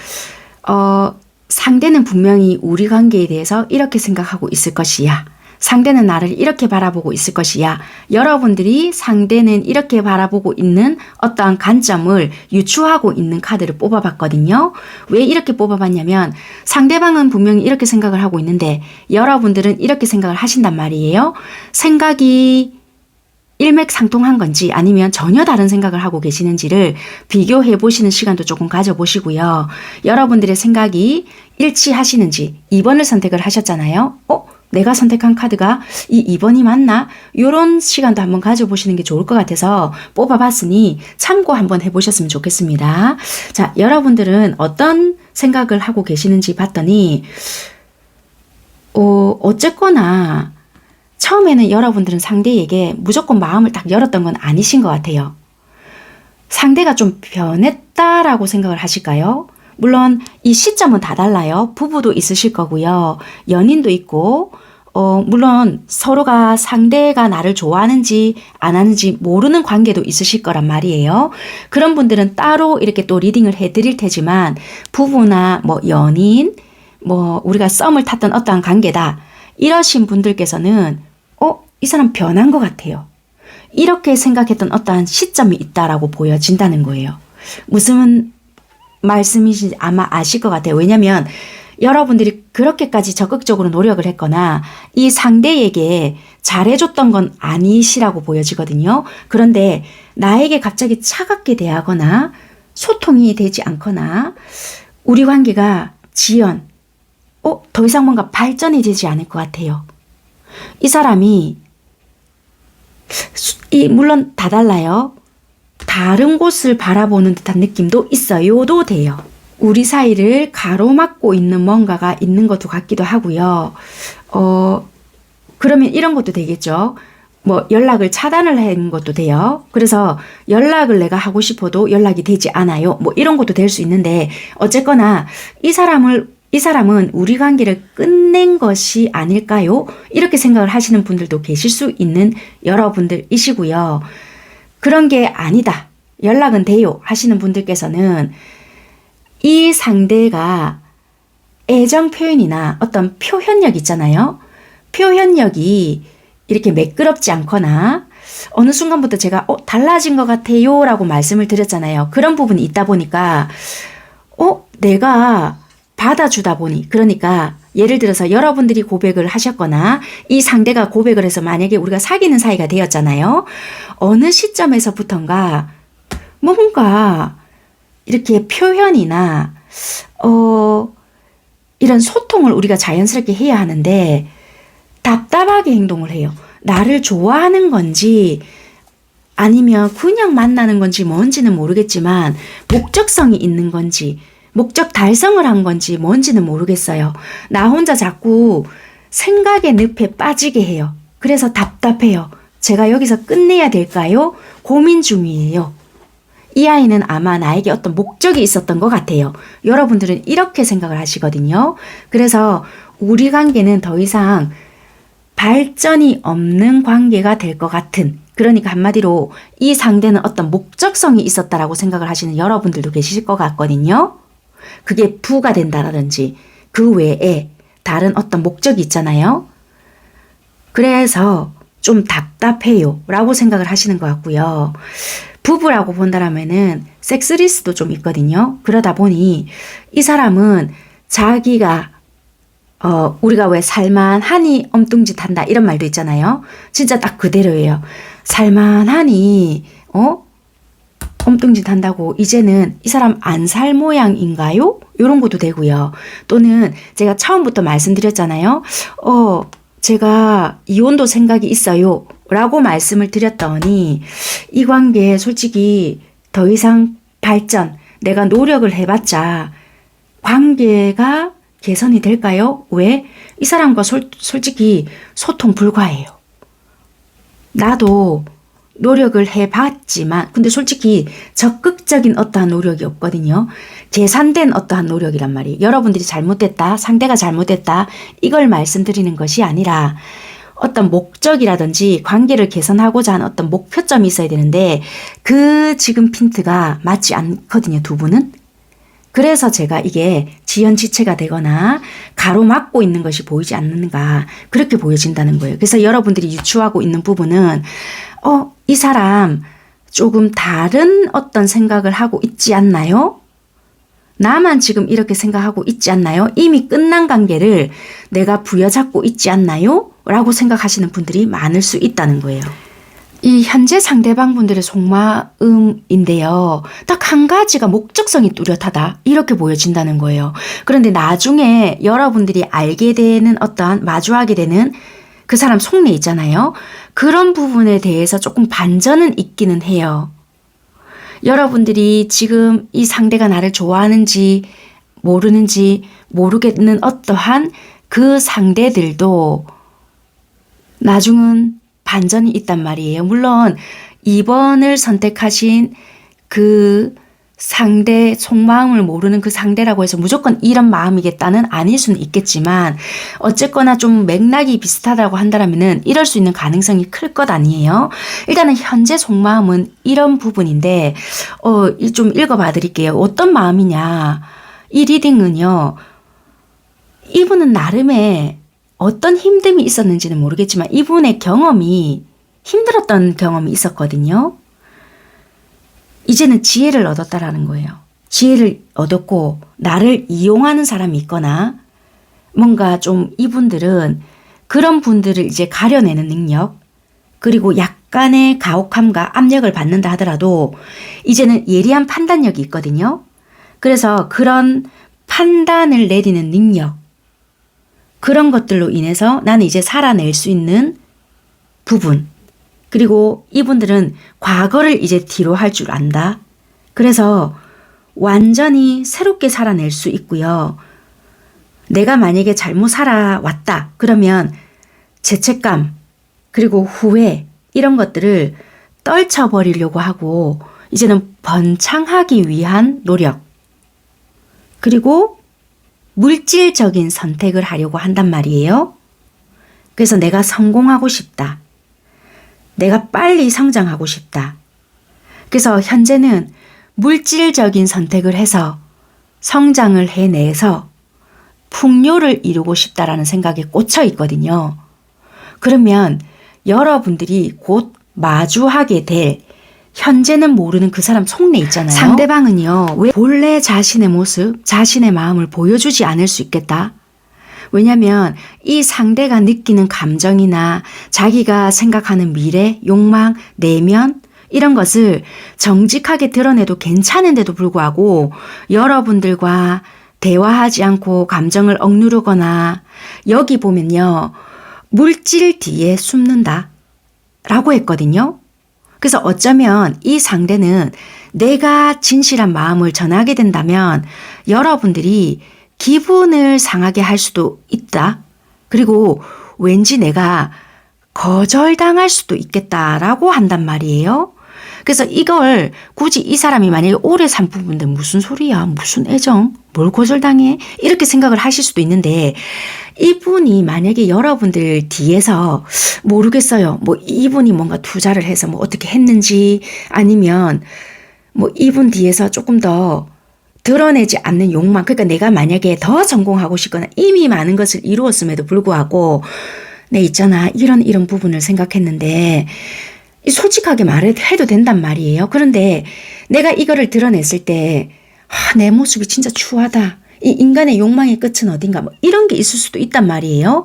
상대는 분명히 우리 관계에 대해서 이렇게 생각하고 있을 것이야. 상대는 나를 이렇게 바라보고 있을 것이야. 여러분들이 상대는 이렇게 바라보고 있는 어떠한 관점을 유추하고 있는 카드를 뽑아봤거든요. 왜 이렇게 뽑아봤냐면 상대방은 분명히 이렇게 생각을 하고 있는데 여러분들은 이렇게 생각을 하신단 말이에요. 생각이 일맥상통한 건지 아니면 전혀 다른 생각을 하고 계시는지를 비교해 보시는 시간도 조금 가져보시고요. 여러분들의 생각이 일치하시는지 2번을 선택을 하셨잖아요. 내가 선택한 카드가 이 2번이 맞나? 이런 시간도 한번 가져보시는 게 좋을 것 같아서 뽑아봤으니 참고 한번 해보셨으면 좋겠습니다. 자, 여러분들은 어떤 생각을 하고 계시는지 봤더니 어쨌거나 처음에는 여러분들은 상대에게 무조건 마음을 딱 열었던 건 아니신 것 같아요. 상대가 좀 변했다라고 생각을 하실까요? 물론 이 시점은 다 달라요. 부부도 있으실 거고요. 연인도 있고 물론 서로가 상대가 나를 좋아하는지 안 하는지 모르는 관계도 있으실 거란 말이에요. 그런 분들은 따로 이렇게 또 리딩을 해드릴 테지만 부부나 뭐 연인, 뭐 우리가 썸을 탔던 어떠한 관계다. 이러신 분들께서는 이 사람 변한 것 같아요. 이렇게 생각했던 어떠한 시점이 있다라고 보여진다는 거예요. 무슨 말씀이신지 아마 아실 것 같아요. 왜냐하면 여러분들이 그렇게까지 적극적으로 노력을 했거나 이 상대에게 잘해줬던 건 아니시라고 보여지거든요. 그런데 나에게 갑자기 차갑게 대하거나 소통이 되지 않거나 우리 관계가 더 이상 뭔가 발전이 되지 않을 것 같아요. 이 사람이 물론 다 달라요. 다른 곳을 바라보는 듯한 느낌도 있어요도 돼요. 우리 사이를 가로막고 있는 뭔가가 있는 것도 같기도 하고요. 그러면 이런 것도 되겠죠. 뭐 연락을 차단을 한 것도 돼요. 그래서 연락을 내가 하고 싶어도 연락이 되지 않아요. 뭐 이런 것도 될 수 있는데 어쨌거나 이 사람은 우리 관계를 끝낸 것이 아닐까요? 이렇게 생각을 하시는 분들도 계실 수 있는 여러분들이시고요. 그런 게 아니다. 연락은 돼요. 하시는 분들께서는 이 상대가 애정 표현이나 어떤 표현력 있잖아요. 표현력이 이렇게 매끄럽지 않거나 어느 순간부터 제가 달라진 것 같아요 라고 말씀을 드렸잖아요. 그런 부분이 있다 보니까 내가 받아주다 보니 그러니까 예를 들어서 여러분들이 고백을 하셨거나 이 상대가 고백을 해서 만약에 우리가 사귀는 사이가 되었잖아요. 어느 시점에서부턴가 뭔가 이렇게 표현이나 이런 소통을 우리가 자연스럽게 해야 하는데 답답하게 행동을 해요. 나를 좋아하는 건지 아니면 그냥 만나는 건지 뭔지는 모르겠지만 목적성이 있는 건지 목적 달성을 한 건지 뭔지는 모르겠어요. 나 혼자 자꾸 생각의 늪에 빠지게 해요. 그래서 답답해요. 제가 여기서 끝내야 될까요? 고민 중이에요. 이 아이는 아마 나에게 어떤 목적이 있었던 것 같아요. 여러분들은 이렇게 생각을 하시거든요. 그래서 우리 관계는 더 이상 발전이 없는 관계가 될 것 같은, 그러니까 한마디로 이 상대는 어떤 목적성이 있었다라고 생각을 하시는 여러분들도 계실 것 같거든요. 그게 부가 된다라든지 그 외에 다른 어떤 목적이 있잖아요. 그래서 좀 답답해요 라고 생각을 하시는 것 같고요. 부부라고 본다라면은 섹스리스도 좀 있거든요. 그러다 보니 이 사람은 자기가 우리가 왜 살만하니 엉뚱짓 한다 이런 말도 있잖아요. 진짜 딱 그대로예요. 살만하니 엉뚱짓 한다고 이제는 이 사람 안 살 모양인가요? 이런 것도 되고요. 또는 제가 처음부터 말씀드렸잖아요. 제가 이혼도 생각이 있어요 라고 말씀을 드렸더니 이 관계에 솔직히 더 이상 발전, 내가 노력을 해봤자 관계가 개선이 될까요? 왜? 이 사람과 솔직히 소통 불가해요. 나도 노력을 해봤지만 근데 솔직히 적극적인 어떠한 노력이 없거든요. 계산된 어떠한 노력이란 말이에요. 여러분들이 잘못됐다, 상대가 잘못됐다 이걸 말씀드리는 것이 아니라 어떤 목적이라든지 관계를 개선하고자 하는 어떤 목표점이 있어야 되는데 그 지금 핀트가 맞지 않거든요. 두 분은. 그래서 제가 이게 지연지체가 되거나 가로막고 있는 것이 보이지 않는가 그렇게 보여진다는 거예요. 그래서 여러분들이 유추하고 있는 부분은 이 사람 조금 다른 어떤 생각을 하고 있지 않나요? 나만 지금 이렇게 생각하고 있지 않나요? 이미 끝난 관계를 내가 부여잡고 있지 않나요? 라고 생각하시는 분들이 많을 수 있다는 거예요. 이 현재 상대방 분들의 속마음인데요. 딱 한 가지가 목적성이 뚜렷하다. 이렇게 보여진다는 거예요. 그런데 나중에 여러분들이 알게 되는 어떠한 마주하게 되는 그 사람 속내 있잖아요. 그런 부분에 대해서 조금 반전은 있기는 해요. 여러분들이 지금 이 상대가 나를 좋아하는지 모르는지 모르겠는 어떠한 그 상대들도 나중은 반전이 있단 말이에요. 물론 2번을 선택하신 그 상대 속마음을 모르는 그 상대라고 해서 무조건 이런 마음이겠다는 아닐 수는 있겠지만 어쨌거나 좀 맥락이 비슷하다고 한다면은 이럴 수 있는 가능성이 클 것 아니에요. 일단은 현재 속마음은 이런 부분인데 좀 읽어봐 드릴게요. 어떤 마음이냐. 이 리딩은요. 이분은 나름의 어떤 힘듦이 있었는지는 모르겠지만 이분의 경험이 힘들었던 경험이 있었거든요. 이제는 지혜를 얻었다라는 거예요. 지혜를 얻었고 나를 이용하는 사람이 있거나 뭔가 좀 이분들은 그런 분들을 이제 가려내는 능력, 그리고 약간의 가혹함과 압력을 받는다 하더라도 이제는 예리한 판단력이 있거든요. 그래서 그런 판단을 내리는 능력, 그런 것들로 인해서 나는 이제 살아낼 수 있는 부분, 그리고 이분들은 과거를 이제 뒤로 할 줄 안다. 그래서 완전히 새롭게 살아낼 수 있고요. 내가 만약에 잘못 살아왔다 그러면 죄책감 그리고 후회 이런 것들을 떨쳐버리려고 하고 이제는 번창하기 위한 노력 그리고 물질적인 선택을 하려고 한단 말이에요. 그래서 내가 성공하고 싶다. 내가 빨리 성장하고 싶다. 그래서 현재는 물질적인 선택을 해서 성장을 해내서 풍요를 이루고 싶다라는 생각에 꽂혀 있거든요. 그러면 여러분들이 곧 마주하게 될 현재는 모르는 그 사람 속내 있잖아요. 상대방은요, 왜 본래 자신의 모습, 자신의 마음을 보여주지 않을 수 있겠다? 왜냐하면 이 상대가 느끼는 감정이나 자기가 생각하는 미래, 욕망, 내면 이런 것을 정직하게 드러내도 괜찮은데도 불구하고 여러분들과 대화하지 않고 감정을 억누르거나 여기 보면요. 물질 뒤에 숨는다 라고 했거든요. 그래서 어쩌면 이 상대는 내가 진실한 마음을 전하게 된다면 여러분들이 기분을 상하게 할 수도 있다. 그리고 왠지 내가 거절당할 수도 있겠다라고 한단 말이에요. 그래서 이걸 굳이 이 사람이 만약에 오래 산 부부인데 무슨 소리야, 무슨 애정, 뭘 거절당해? 이렇게 생각을 하실 수도 있는데 이분이 만약에 여러분들 뒤에서 모르겠어요. 뭐 이분이 뭔가 투자를 해서 뭐 어떻게 했는지 아니면 뭐 이분 뒤에서 조금 더 드러내지 않는 욕망, 그러니까 내가 만약에 더 성공하고 싶거나 이미 많은 것을 이루었음에도 불구하고 내 있잖아 이런 부분을 생각했는데 솔직하게 말해도 된단 말이에요. 그런데 내가 이거를 드러냈을 때 내 모습이 진짜 추하다. 이 인간의 욕망의 끝은 어딘가 뭐 이런 게 있을 수도 있단 말이에요.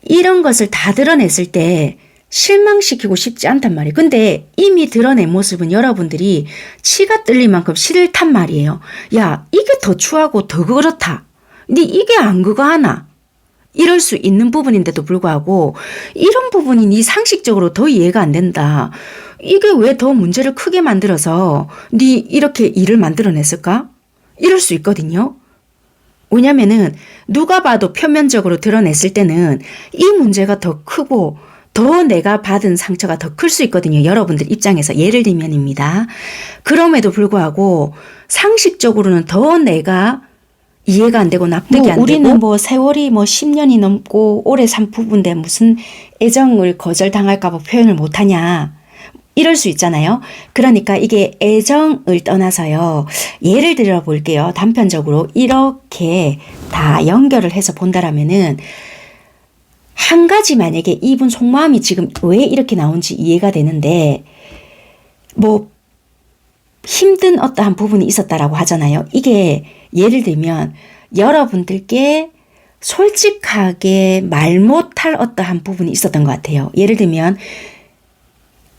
이런 것을 다 드러냈을 때 실망시키고 싶지 않단 말이에요. 근데 이미 드러낸 모습은 여러분들이 치가 뜰릴 만큼 싫단 말이에요. 야, 이게 더 추하고 더 그렇다. 근데 이게 안 그거 하나. 이럴 수 있는 부분인데도 불구하고 이런 부분이 네 상식적으로 더 이해가 안 된다. 이게 왜 더 문제를 크게 만들어서 네 이렇게 일을 만들어냈을까? 이럴 수 있거든요. 왜냐면은 누가 봐도 표면적으로 드러냈을 때는 이 문제가 더 크고 더 내가 받은 상처가 더 클 수 있거든요. 여러분들 입장에서 예를 들면입니다. 그럼에도 불구하고 상식적으로는 더 내가 이해가 안 되고 납득이 안 되고 우리는 뭐 세월이 뭐 10년이 넘고 오래 산 부부인데 무슨 애정을 거절당할까 봐 표현을 못하냐 이럴 수 있잖아요. 그러니까 이게 애정을 떠나서요. 예를 들어 볼게요. 단편적으로 이렇게 다 연결을 해서 본다라면은 한 가지 만약에 이분 속마음이 지금 왜 이렇게 나온지 이해가 되는데 뭐 힘든 어떠한 부분이 있었다라고 하잖아요. 이게 예를 들면 여러분들께 솔직하게 말 못할 어떠한 부분이 있었던 것 같아요. 예를 들면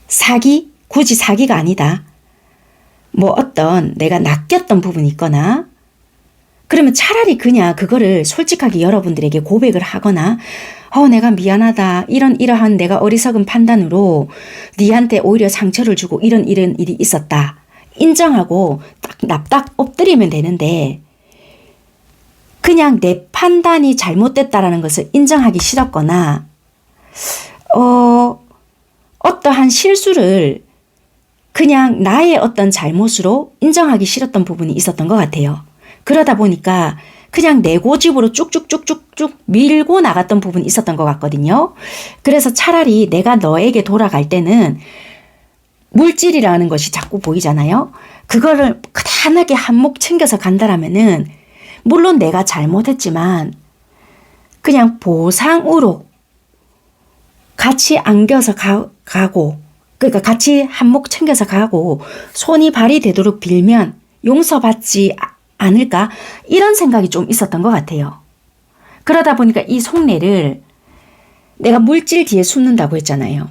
사기? 굳이 사기가 아니다. 뭐 어떤 내가 낚였던 부분이 있거나 그러면 차라리 그냥 그거를 솔직하게 여러분들에게 고백을 하거나 내가 미안하다. 이러한 내가 어리석은 판단으로 니한테 오히려 상처를 주고 이런 일이 있었다. 인정하고 딱 납작 엎드리면 되는데 그냥 내 판단이 잘못됐다라는 것을 인정하기 싫었거나 어떠한 실수를 그냥 나의 어떤 잘못으로 인정하기 싫었던 부분이 있었던 것 같아요. 그러다 보니까 그냥 내 고집으로 쭉쭉쭉쭉쭉 밀고 나갔던 부분이 있었던 것 같거든요. 그래서 차라리 내가 너에게 돌아갈 때는 물질이라는 것이 자꾸 보이잖아요. 그거를 그단하게 한몫 챙겨서 간다라면은 물론 내가 잘못했지만 그냥 보상으로 같이 안겨서 가고 그러니까 같이 한몫 챙겨서 가고 손이 발이 되도록 빌면 용서받지 않을까 이런 생각이 좀 있었던 것 같아요. 그러다 보니까 이 속내를 내가 물질 뒤에 숨는다고 했잖아요.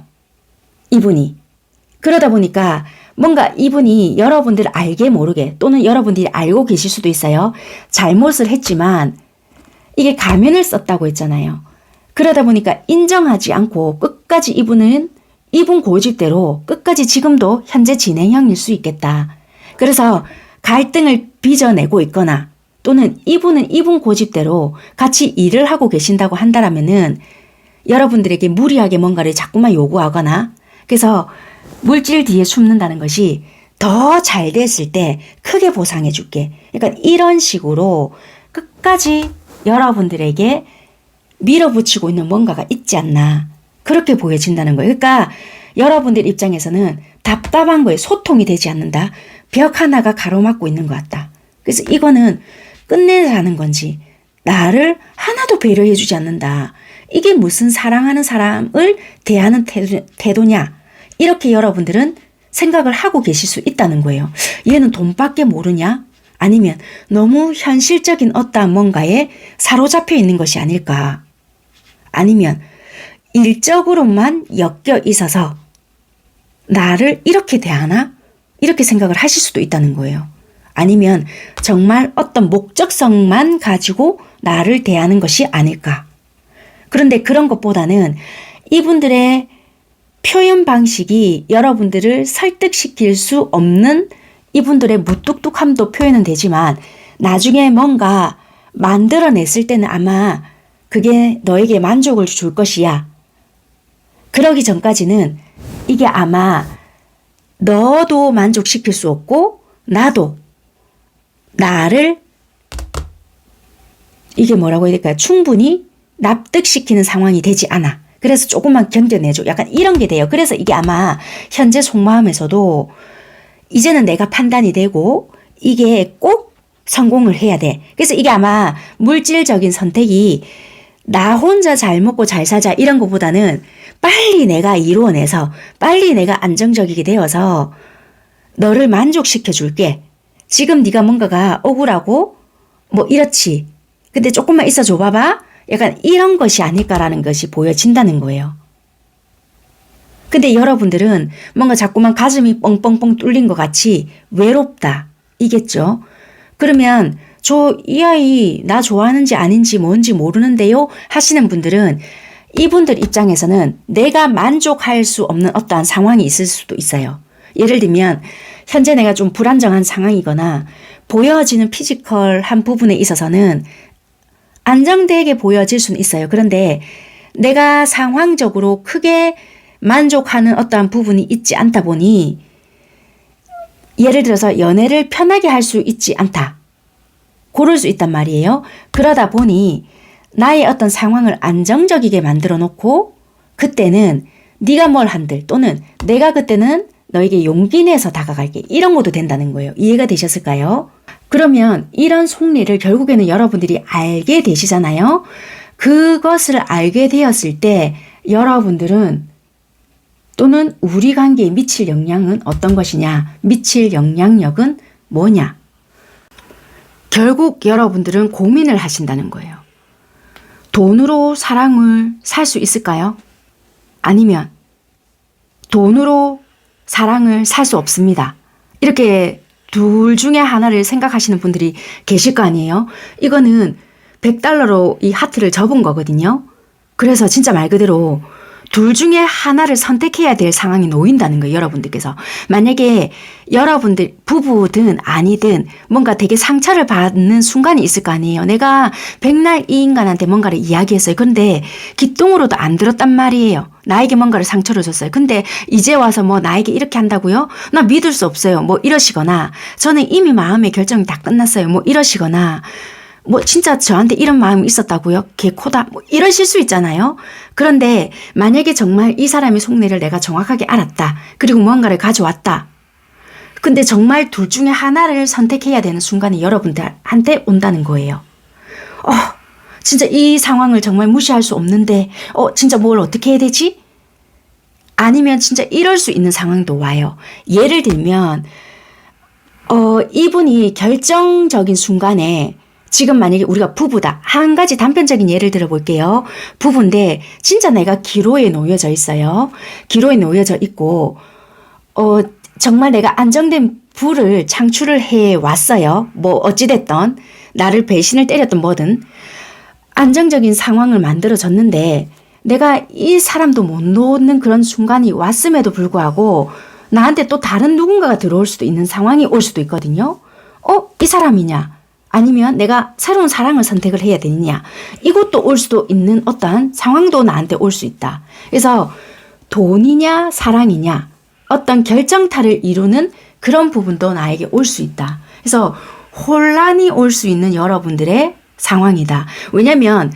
이분이. 그러다 보니까 뭔가 이분이 여러분들 알게 모르게 또는 여러분들이 알고 계실 수도 있어요. 잘못을 했지만 이게 가면을 썼다고 했잖아요. 그러다 보니까 인정하지 않고 끝까지 이분은 이분 고집대로 끝까지 지금도 현재 진행형일 수 있겠다. 그래서 갈등을 빚어내고 있거나 또는 이분은 이분 고집대로 같이 일을 하고 계신다고 한다면은 여러분들에게 무리하게 뭔가를 자꾸만 요구하거나 그래서 물질 뒤에 숨는다는 것이 더 잘 됐을 때 크게 보상해 줄게. 그러니까 이런 식으로 끝까지 여러분들에게 밀어붙이고 있는 뭔가가 있지 않나. 그렇게 보여진다는 거예요. 그러니까 여러분들 입장에서는 답답한 거에 소통이 되지 않는다. 벽 하나가 가로막고 있는 것 같다. 그래서 이거는 끝내라는 건지 나를 하나도 배려해 주지 않는다. 이게 무슨 사랑하는 사람을 대하는 태도냐. 이렇게 여러분들은 생각을 하고 계실 수 있다는 거예요. 얘는 돈밖에 모르냐? 아니면 너무 현실적인 어떠한 뭔가에 사로잡혀 있는 것이 아닐까? 아니면 일적으로만 엮여 있어서 나를 이렇게 대하나? 이렇게 생각을 하실 수도 있다는 거예요. 아니면 정말 어떤 목적성만 가지고 나를 대하는 것이 아닐까? 그런데 그런 것보다는 이분들의 표현 방식이 여러분들을 설득시킬 수 없는 이분들의 무뚝뚝함도 표현은 되지만 나중에 뭔가 만들어냈을 때는 아마 그게 너에게 만족을 줄 것이야. 그러기 전까지는 이게 아마 너도 만족시킬 수 없고 나도 나를 이게 뭐라고 해야 될까요? 충분히 납득시키는 상황이 되지 않아. 그래서 조금만 견뎌내줘. 약간 이런 게 돼요. 그래서 이게 아마 현재 속마음에서도 이제는 내가 판단이 되고 이게 꼭 성공을 해야 돼. 그래서 이게 아마 물질적인 선택이 나 혼자 잘 먹고 잘 사자 이런 것보다는 빨리 내가 이루어내서 빨리 내가 안정적이게 되어서 너를 만족시켜 줄게. 지금 네가 뭔가가 억울하고 뭐 이렇지. 근데 조금만 있어 줘 봐봐. 약간 이런 것이 아닐까라는 것이 보여진다는 거예요. 근데 여러분들은 뭔가 자꾸만 가슴이 뻥뻥뻥 뚫린 것 같이 외롭다. 이겠죠? 그러면 이 아이 나 좋아하는지 아닌지 뭔지 모르는데요 하시는 분들은 이분들 입장에서는 내가 만족할 수 없는 어떠한 상황이 있을 수도 있어요. 예를 들면 현재 내가 좀 불안정한 상황이거나 보여지는 피지컬한 부분에 있어서는 안정되게 보여질 수는 있어요. 그런데 내가 상황적으로 크게 만족하는 어떠한 부분이 있지 않다 보니 예를 들어서 연애를 편하게 할 수 있지 않다. 고를 수 있단 말이에요. 그러다 보니 나의 어떤 상황을 안정적이게 만들어 놓고 그때는 네가 뭘 한들 또는 내가 그때는 너에게 용기 내서 다가갈게. 이런 것도 된다는 거예요. 이해가 되셨을까요? 그러면 이런 속내를 결국에는 여러분들이 알게 되시잖아요. 그것을 알게 되었을 때 여러분들은 또는 우리 관계에 미칠 영향은 어떤 것이냐? 미칠 영향력은 뭐냐? 결국 여러분들은 고민을 하신다는 거예요. 돈으로 사랑을 살 수 있을까요? 아니면 돈으로 사랑을 살 수 없습니다. 이렇게 둘 중에 하나를 생각하시는 분들이 계실 거 아니에요? 이거는 $100로 이 하트를 접은 거거든요. 그래서 진짜 말 그대로 둘 중에 하나를 선택해야 될 상황이 놓인다는 거예요. 여러분들께서. 만약에 여러분들 부부든 아니든 뭔가 되게 상처를 받는 순간이 있을 거 아니에요. 내가 백날 이 인간한테 뭔가를 이야기했어요. 근데 귀뚱으로도 안 들었단 말이에요. 나에게 뭔가를 상처를 줬어요. 근데 이제 와서 뭐 나에게 이렇게 한다고요? 나 믿을 수 없어요. 뭐 이러시거나 저는 이미 마음의 결정이 다 끝났어요. 뭐 이러시거나 뭐 진짜 저한테 이런 마음이 있었다고요? 개코다. 뭐 이러실 수 있잖아요. 그런데 만약에 정말 이 사람의 속내를 내가 정확하게 알았다. 그리고 뭔가를 가져왔다. 근데 정말 둘 중에 하나를 선택해야 되는 순간이 여러분들한테 온다는 거예요. 진짜 이 상황을 정말 무시할 수 없는데 진짜 뭘 어떻게 해야 되지? 아니면 진짜 이럴 수 있는 상황도 와요. 예를 들면 이분이 결정적인 순간에 지금 만약에 우리가 부부다. 한 가지 단편적인 예를 들어볼게요. 부부인데 진짜 내가 기로에 놓여져 있어요. 기로에 놓여져 있고 정말 내가 안정된 부를 창출을 해 왔어요. 뭐 어찌됐든 나를 배신을 때렸든 뭐든 안정적인 상황을 만들어줬는데 내가 이 사람도 못 놓는 그런 순간이 왔음에도 불구하고 나한테 또 다른 누군가가 들어올 수도 있는 상황이 올 수도 있거든요. 이 사람이냐? 아니면 내가 새로운 사랑을 선택을 해야 되느냐? 이것도 올 수도 있는 어떤 상황도 나한테 올 수 있다. 그래서 돈이냐 사랑이냐 어떤 결정타를 이루는 그런 부분도 나에게 올 수 있다. 그래서 혼란이 올 수 있는 여러분들의 상황이다. 왜냐면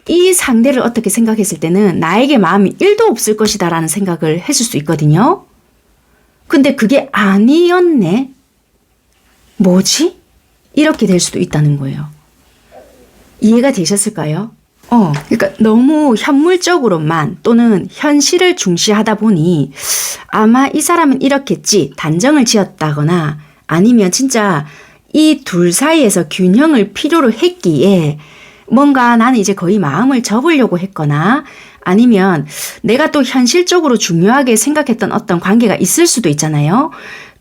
이 상대를 어떻게 생각했을 때는 나에게 마음이 1도 없을 것이다 라는 생각을 했을 수 있거든요. 근데 그게 아니었네. 뭐지? 이렇게 될 수도 있다는 거예요. 이해가 되셨을까요? 그러니까 너무 현물적으로만 또는 현실을 중시하다 보니 아마 이 사람은 이렇겠지 단정을 지었다거나 아니면 진짜 이 둘 사이에서 균형을 필요로 했기에 뭔가 나는 이제 거의 마음을 접으려고 했거나 아니면 내가 또 현실적으로 중요하게 생각했던 어떤 관계가 있을 수도 있잖아요.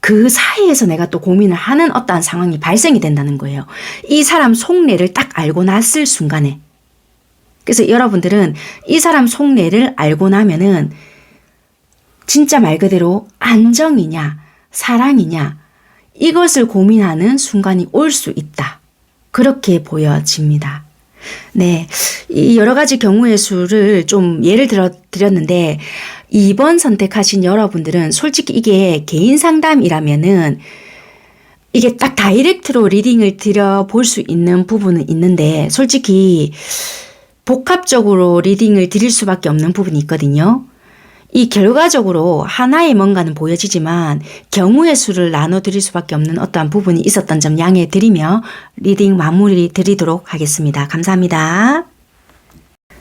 그 사이에서 내가 또 고민을 하는 어떠한 상황이 발생이 된다는 거예요. 이 사람 속내를 딱 알고 났을 순간에. 그래서 여러분들은 이 사람 속내를 알고 나면은 진짜 말 그대로 안정이냐 사랑이냐 이것을 고민하는 순간이 올 수 있다. 그렇게 보여집니다. 네, 이 여러 가지 경우의 수를 좀 예를 들어 드렸는데 2번 선택하신 여러분들은 솔직히 이게 개인 상담이라면은 이게 딱 다이렉트로 리딩을 드려볼 수 있는 부분은 있는데 솔직히 복합적으로 리딩을 드릴 수밖에 없는 부분이 있거든요. 이 결과적으로 하나의 뭔가는 보여지지만 경우의 수를 나눠 드릴 수밖에 없는 어떠한 부분이 있었던 점 양해해 드리며 리딩 마무리 드리도록 하겠습니다. 감사합니다.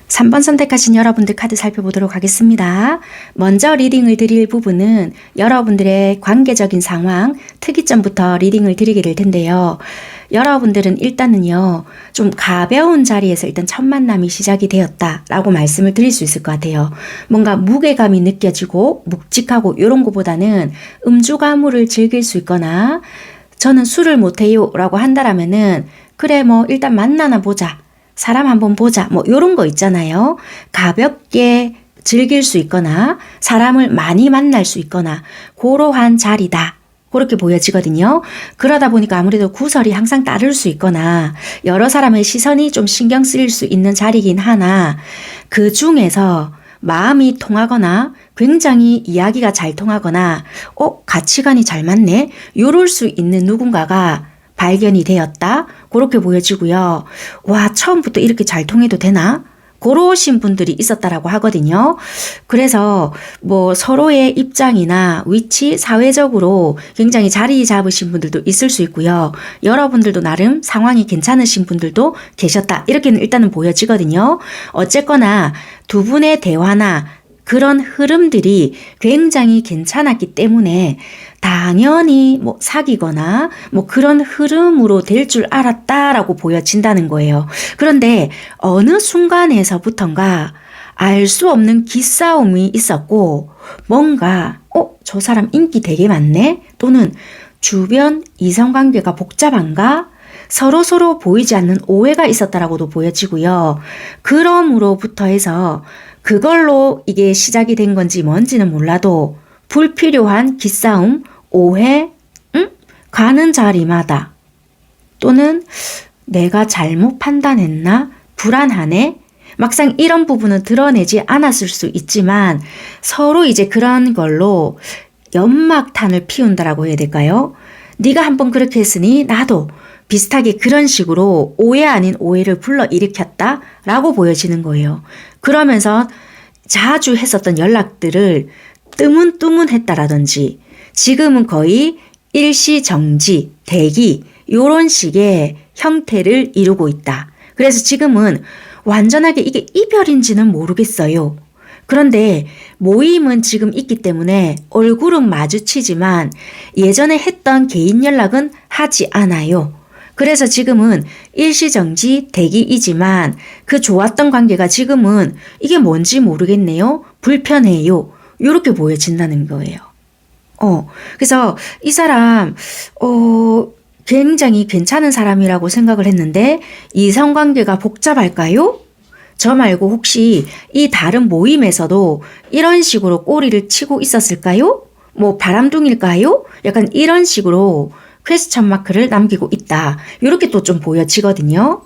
3번 선택하신 여러분들 카드 살펴보도록 하겠습니다. 먼저 리딩을 드릴 부분은 여러분들의 관계적인 상황, 특이점부터 리딩을 드리게 될 텐데요. 여러분들은 일단은요, 좀 가벼운 자리에서 일단 첫 만남이 시작이 되었다라고 말씀을 드릴 수 있을 것 같아요. 뭔가 무게감이 느껴지고 묵직하고 이런 것보다는 음주 가무를 즐길 수 있거나 저는 술을 못해요 라고 한다라면은 그래 뭐 일단 만나나 보자. 사람 한번 보자. 뭐 요런 거 있잖아요. 가볍게 즐길 수 있거나 사람을 많이 만날 수 있거나 그러한 자리다. 그렇게 보여지거든요. 그러다 보니까 아무래도 구설이 항상 따를 수 있거나 여러 사람의 시선이 좀 신경 쓰일 수 있는 자리긴 하나 그 중에서 마음이 통하거나 굉장히 이야기가 잘 통하거나 가치관이 잘 맞네. 요럴 수 있는 누군가가 발견이 되었다. 그렇게 보여지고요. 와, 처음부터 이렇게 잘 통해도 되나? 그러신 분들이 있었다라고 하거든요. 그래서 뭐 서로의 입장이나 위치, 사회적으로 굉장히 자리 잡으신 분들도 있을 수 있고요. 여러분들도 나름 상황이 괜찮으신 분들도 계셨다. 이렇게는 일단은 보여지거든요. 어쨌거나 두 분의 대화나 그런 흐름들이 굉장히 괜찮았기 때문에 당연히 뭐 사귀거나 뭐 그런 흐름으로 될 줄 알았다라고 보여진다는 거예요. 그런데 어느 순간에서부턴가 알 수 없는 기싸움이 있었고 뭔가 저 사람 인기 되게 많네? 또는 주변 이성관계가 복잡한가? 서로 보이지 않는 오해가 있었다라고도 보여지고요. 그럼으로부터 해서 그걸로 이게 시작이 된 건지 뭔지는 몰라도 불필요한 기싸움, 오해, 가는 자리마다 또는 내가 잘못 판단했나? 불안하네? 막상 이런 부분은 드러내지 않았을 수 있지만 서로 이제 그런 걸로 연막탄을 피운다라고 해야 될까요? 네가 한번 그렇게 했으니 나도 비슷하게 그런 식으로 오해 아닌 오해를 불러일으켰다라고 보여지는 거예요. 그러면서 자주 했었던 연락들을 뜨문뜨문했다라든지 지금은 거의 일시정지, 대기 이런 식의 형태를 이루고 있다. 그래서 지금은 완전하게 이게 이별인지는 모르겠어요. 그런데 모임은 지금 있기 때문에 얼굴은 마주치지만 예전에 했던 개인 연락은 하지 않아요. 그래서 지금은 일시정지 대기이지만 그 좋았던 관계가 지금은 이게 뭔지 모르겠네요. 불편해요. 이렇게 보여진다는 거예요. 그래서 이 사람, 굉장히 괜찮은 사람이라고 생각을 했는데 이성관계가 복잡할까요? 저 말고 혹시 이 다른 모임에서도 이런 식으로 꼬리를 치고 있었을까요? 뭐 바람둥일까요? 약간 이런 식으로 퀘스천 마크를 남기고 있다. 이렇게 또 좀 보여지거든요.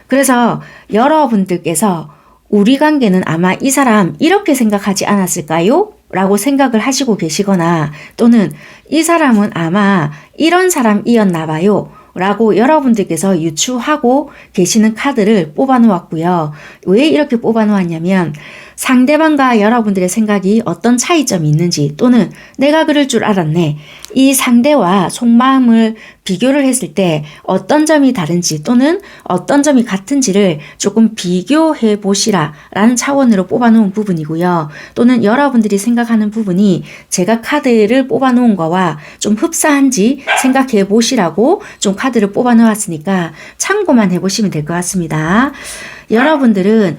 그래서 여러분들께서 우리 관계는 아마 이 사람 이렇게 생각하지 않았을까요? 라고 생각을 하시고 계시거나 또는 이 사람은 아마 이런 사람이었나 봐요. 라고 여러분들께서 유추하고 계시는 카드를 뽑아 놓았고요. 왜 이렇게 뽑아 놓았냐면 상대방과 여러분들의 생각이 어떤 차이점이 있는지 또는 내가 그럴 줄 알았네. 이 상대와 속마음을 비교를 했을 때 어떤 점이 다른지 또는 어떤 점이 같은지를 조금 비교해 보시라 라는 차원으로 뽑아 놓은 부분이고요. 또는 여러분들이 생각하는 부분이 제가 카드를 뽑아 놓은 거와 좀 흡사한지 생각해 보시라고 좀 카드를 뽑아 놓았으니까 참고만 해 보시면 될 것 같습니다. 여러분들은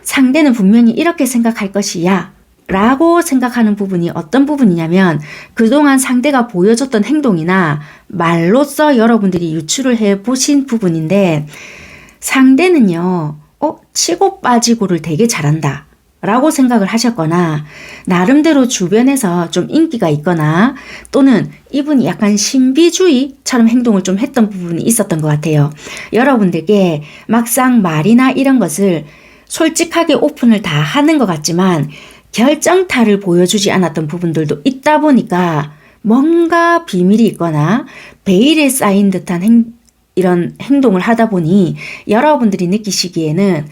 상대는 분명히 이렇게 생각할 것이야 라고 생각하는 부분이 어떤 부분이냐면 그동안 상대가 보여줬던 행동이나 말로써 여러분들이 유추를 해 보신 부분인데 상대는요, 치고 빠지고를 되게 잘한다 라고 생각을 하셨거나 나름대로 주변에서 좀 인기가 있거나 또는 이분이 약간 신비주의처럼 행동을 좀 했던 부분이 있었던 것 같아요. 여러분들께 막상 말이나 이런 것을 솔직하게 오픈을 다 하는 것 같지만 결정타를 보여주지 않았던 부분들도 있다 보니까 뭔가 비밀이 있거나 베일에 쌓인 듯한 이런 행동을 하다 보니 여러분들이 느끼시기에는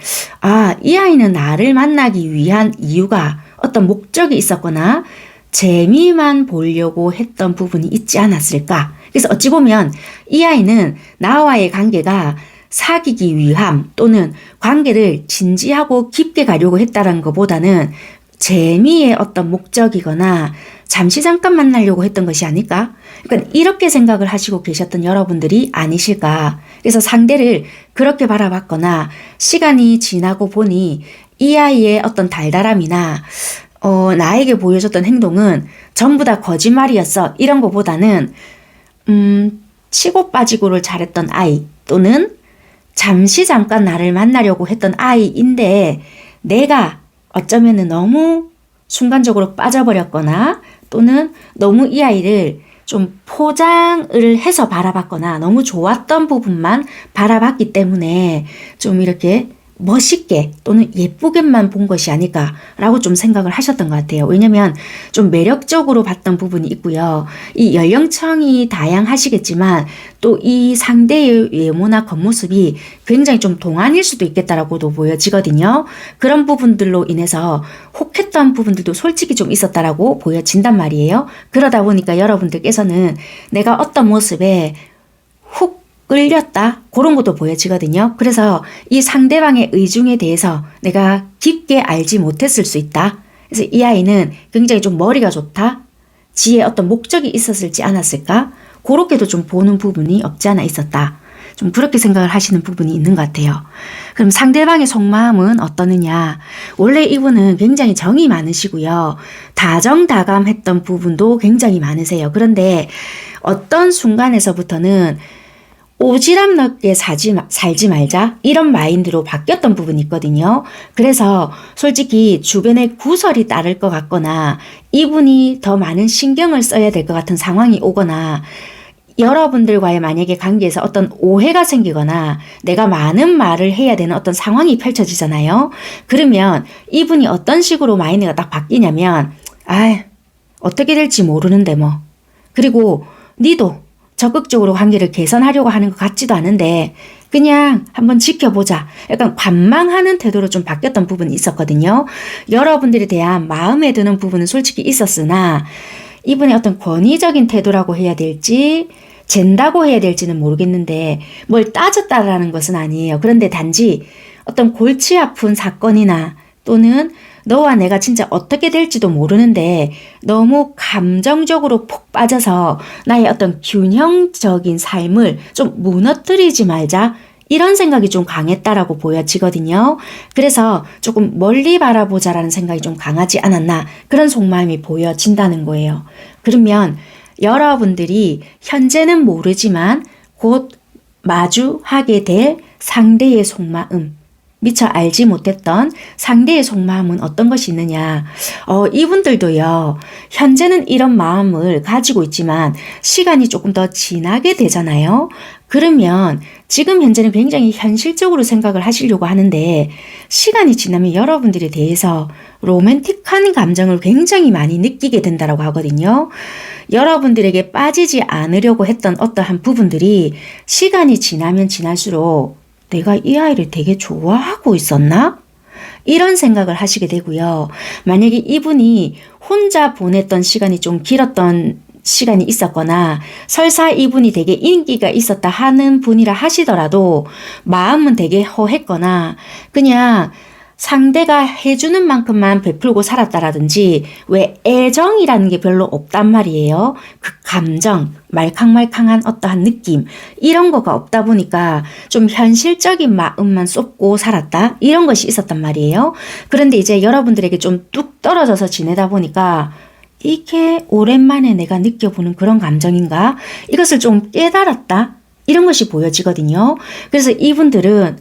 이 아이는 나를 만나기 위한 이유가 어떤 목적이 있었거나 재미만 보려고 했던 부분이 있지 않았을까. 그래서 어찌 보면 이 아이는 나와의 관계가 사귀기 위함 또는 관계를 진지하고 깊게 가려고 했다는 것보다는 재미의 어떤 목적이거나 잠시 잠깐 만나려고 했던 것이 아닐까? 그러니까 이렇게 생각을 하시고 계셨던 여러분들이 아니실까? 그래서 상대를 그렇게 바라봤거나 시간이 지나고 보니 이 아이의 어떤 달달함이나 나에게 보여줬던 행동은 전부 다 거짓말이었어. 이런 것보다는 치고 빠지고를 잘했던 아이 또는 잠시 잠깐 나를 만나려고 했던 아이인데 내가 어쩌면은 너무 순간적으로 빠져버렸거나 또는 너무 이 아이를 좀 포장을 해서 바라봤거나 너무 좋았던 부분만 바라봤기 때문에 좀 이렇게 멋있게 또는 예쁘게만 본 것이 아닐까라고 좀 생각을 하셨던 것 같아요. 왜냐면 좀 매력적으로 봤던 부분이 있고요. 이 연령층이 다양하시겠지만 또 이 상대의 외모나 겉모습이 굉장히 좀 동안일 수도 있겠다라고도 보여지거든요. 그런 부분들로 인해서 혹했던 부분들도 솔직히 좀 있었다라고 보여진단 말이에요. 그러다 보니까 여러분들께서는 내가 어떤 모습에 훅 끌렸다 그런 것도 보여지거든요. 그래서 이 상대방의 의중에 대해서 내가 깊게 알지 못했을 수 있다. 그래서 이 아이는 굉장히 좀 머리가 좋다. 지에 어떤 목적이 있었을지 않았을까? 그렇게도 좀 보는 부분이 없지 않아 있었다. 좀 그렇게 생각을 하시는 부분이 있는 것 같아요. 그럼 상대방의 속마음은 어떠느냐? 원래 이분은 굉장히 정이 많으시고요. 다정다감했던 부분도 굉장히 많으세요. 그런데 어떤 순간에서부터는 오지랖 넓게 살지 말자 이런 마인드로 바뀌었던 부분이 있거든요. 그래서 솔직히 주변에 구설이 따를 것 같거나 이분이 더 많은 신경을 써야 될 것 같은 상황이 오거나 여러분들과의 만약에 관계에서 어떤 오해가 생기거나 내가 많은 말을 해야 되는 어떤 상황이 펼쳐지잖아요. 그러면 이분이 어떤 식으로 마인드가 딱 바뀌냐면 어떻게 될지 모르는데 뭐. 그리고 니도 적극적으로 관계를 개선하려고 하는 것 같지도 않은데 그냥 한번 지켜보자. 약간 관망하는 태도로 좀 바뀌었던 부분이 있었거든요. 여러분들에 대한 마음에 드는 부분은 솔직히 있었으나 이분의 어떤 권위적인 태도라고 해야 될지 잰다고 해야 될지는 모르겠는데 뭘 따졌다라는 것은 아니에요. 그런데 단지 어떤 골치 아픈 사건이나 또는 너와 내가 진짜 어떻게 될지도 모르는데 너무 감정적으로 푹 빠져서 나의 어떤 균형적인 삶을 좀 무너뜨리지 말자. 이런 생각이 좀 강했다라고 보여지거든요. 그래서 조금 멀리 바라보자라는 생각이 좀 강하지 않았나 그런 속마음이 보여진다는 거예요. 그러면 여러분들이 현재는 모르지만 곧 마주하게 될 상대의 속마음, 미처 알지 못했던 상대의 속마음은 어떤 것이 있느냐. 이분들도요, 현재는 이런 마음을 가지고 있지만 시간이 조금 더 지나게 되잖아요. 그러면 지금 현재는 굉장히 현실적으로 생각을 하시려고 하는데 시간이 지나면 여러분들에 대해서 로맨틱한 감정을 굉장히 많이 느끼게 된다고 하거든요. 여러분들에게 빠지지 않으려고 했던 어떠한 부분들이 시간이 지나면 지날수록 내가 이 아이를 되게 좋아하고 있었나? 이런 생각을 하시게 되고요. 만약에 이분이 혼자 보냈던 시간이 좀 길었던 시간이 있었거나 설사 이분이 되게 인기가 있었다 하는 분이라 하시더라도 마음은 되게 허했거나 그냥 상대가 해주는 만큼만 베풀고 살았다라든지 왜 애정이라는 게 별로 없단 말이에요. 그 감정, 말캉말캉한 어떠한 느낌 이런 거가 없다 보니까 좀 현실적인 마음만 쏟고 살았다 이런 것이 있었단 말이에요. 그런데 이제 여러분들에게 좀 뚝 떨어져서 지내다 보니까 이게 오랜만에 내가 느껴보는 그런 감정인가? 이것을 좀 깨달았다 이런 것이 보여지거든요. 그래서 이분들은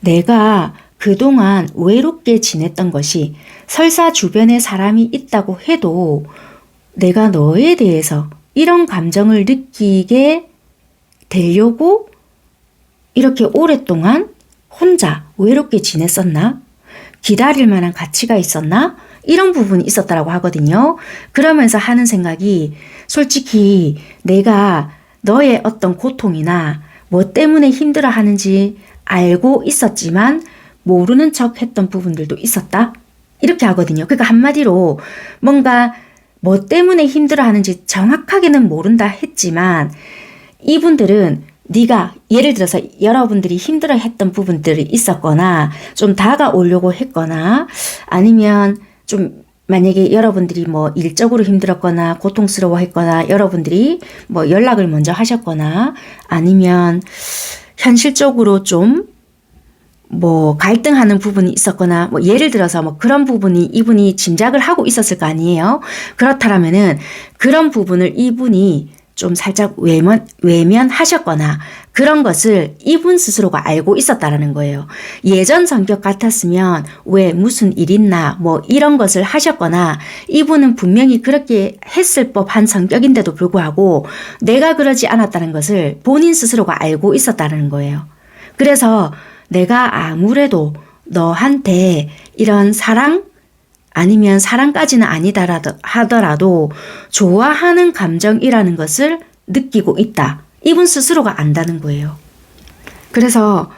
내가 그동안 외롭게 지냈던 것이 설사 주변에 사람이 있다고 해도 내가 너에 대해서 이런 감정을 느끼게 되려고 이렇게 오랫동안 혼자 외롭게 지냈었나? 기다릴 만한 가치가 있었나? 이런 부분이 있었다고 하거든요. 그러면서 하는 생각이 솔직히 내가 너의 어떤 고통이나 뭐 때문에 힘들어 하는지 알고 있었지만 모르는 척 했던 부분들도 있었다. 이렇게 하거든요. 그러니까 한마디로 뭔가 뭐 때문에 힘들어 하는지 정확하게는 모른다 했지만 이분들은 네가 예를 들어서 여러분들이 힘들어 했던 부분들이 있었거나 좀 다가오려고 했거나 아니면 좀 만약에 여러분들이 뭐 일적으로 힘들었거나 고통스러워 했거나 여러분들이 뭐 연락을 먼저 하셨거나 아니면 현실적으로 좀 뭐 갈등하는 부분이 있었거나 뭐 예를 들어서 뭐 그런 부분이 이분이 짐작을 하고 있었을 거 아니에요. 그렇다면은 그런 부분을 이분이 좀 살짝 외면하셨거나 그런 것을 이분 스스로가 알고 있었다라는 거예요. 예전 성격 같았으면 왜 무슨 일 있나 뭐 이런 것을 하셨거나 이분은 분명히 그렇게 했을 법한 성격인데도 불구하고 내가 그러지 않았다는 것을 본인 스스로가 알고 있었다는 거예요. 그래서 내가 아무래도 너한테 이런 사랑 아니면 사랑까지는 아니다 하더라도 좋아하는 감정이라는 것을 느끼고 있다. 이분 스스로가 안다는 거예요. 그래서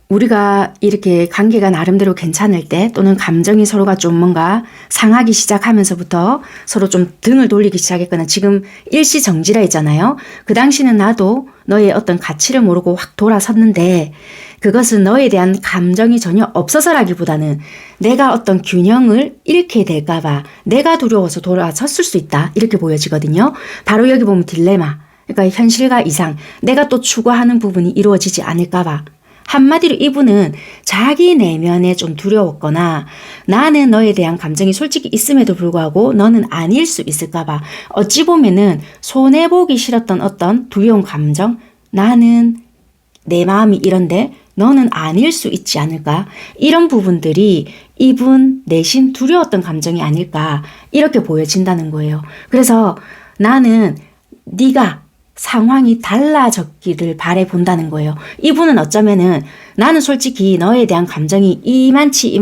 우리가 이렇게 관계가 나름대로 괜찮을 때 또는 감정이 서로가 좀 뭔가 상하기 시작하면서부터 서로 좀 등을 돌리기 시작했거나 지금 일시정지라 했잖아요. 그 당시는 나도 너의 어떤 가치를 모르고 확 돌아섰는데 그것은 너에 대한 감정이 전혀 없어서라기보다는 내가 어떤 균형을 잃게 될까봐 내가 두려워서 돌아섰을 수 있다. 이렇게 보여지거든요. 바로 여기 보면 딜레마. 그러니까 현실과 이상 내가 또 추구하는 부분이 이루어지지 않을까봐. 한마디로 이분은 자기 내면에 좀 두려웠거나 나는 너에 대한 감정이 솔직히 있음에도 불구하고 너는 아닐 수 있을까봐 어찌 보면은 손해보기 싫었던 어떤 두려운 감정 나는 내 마음이 이런데 너는 아닐 수 있지 않을까 이런 부분들이 이분 내심 두려웠던 감정이 아닐까 이렇게 보여진다는 거예요. 그래서 나는 네가 상황이 달라졌기를 바라본다는 거예요. 이분은 어쩌면은 나는 솔직히 너에 대한 감정이 이만치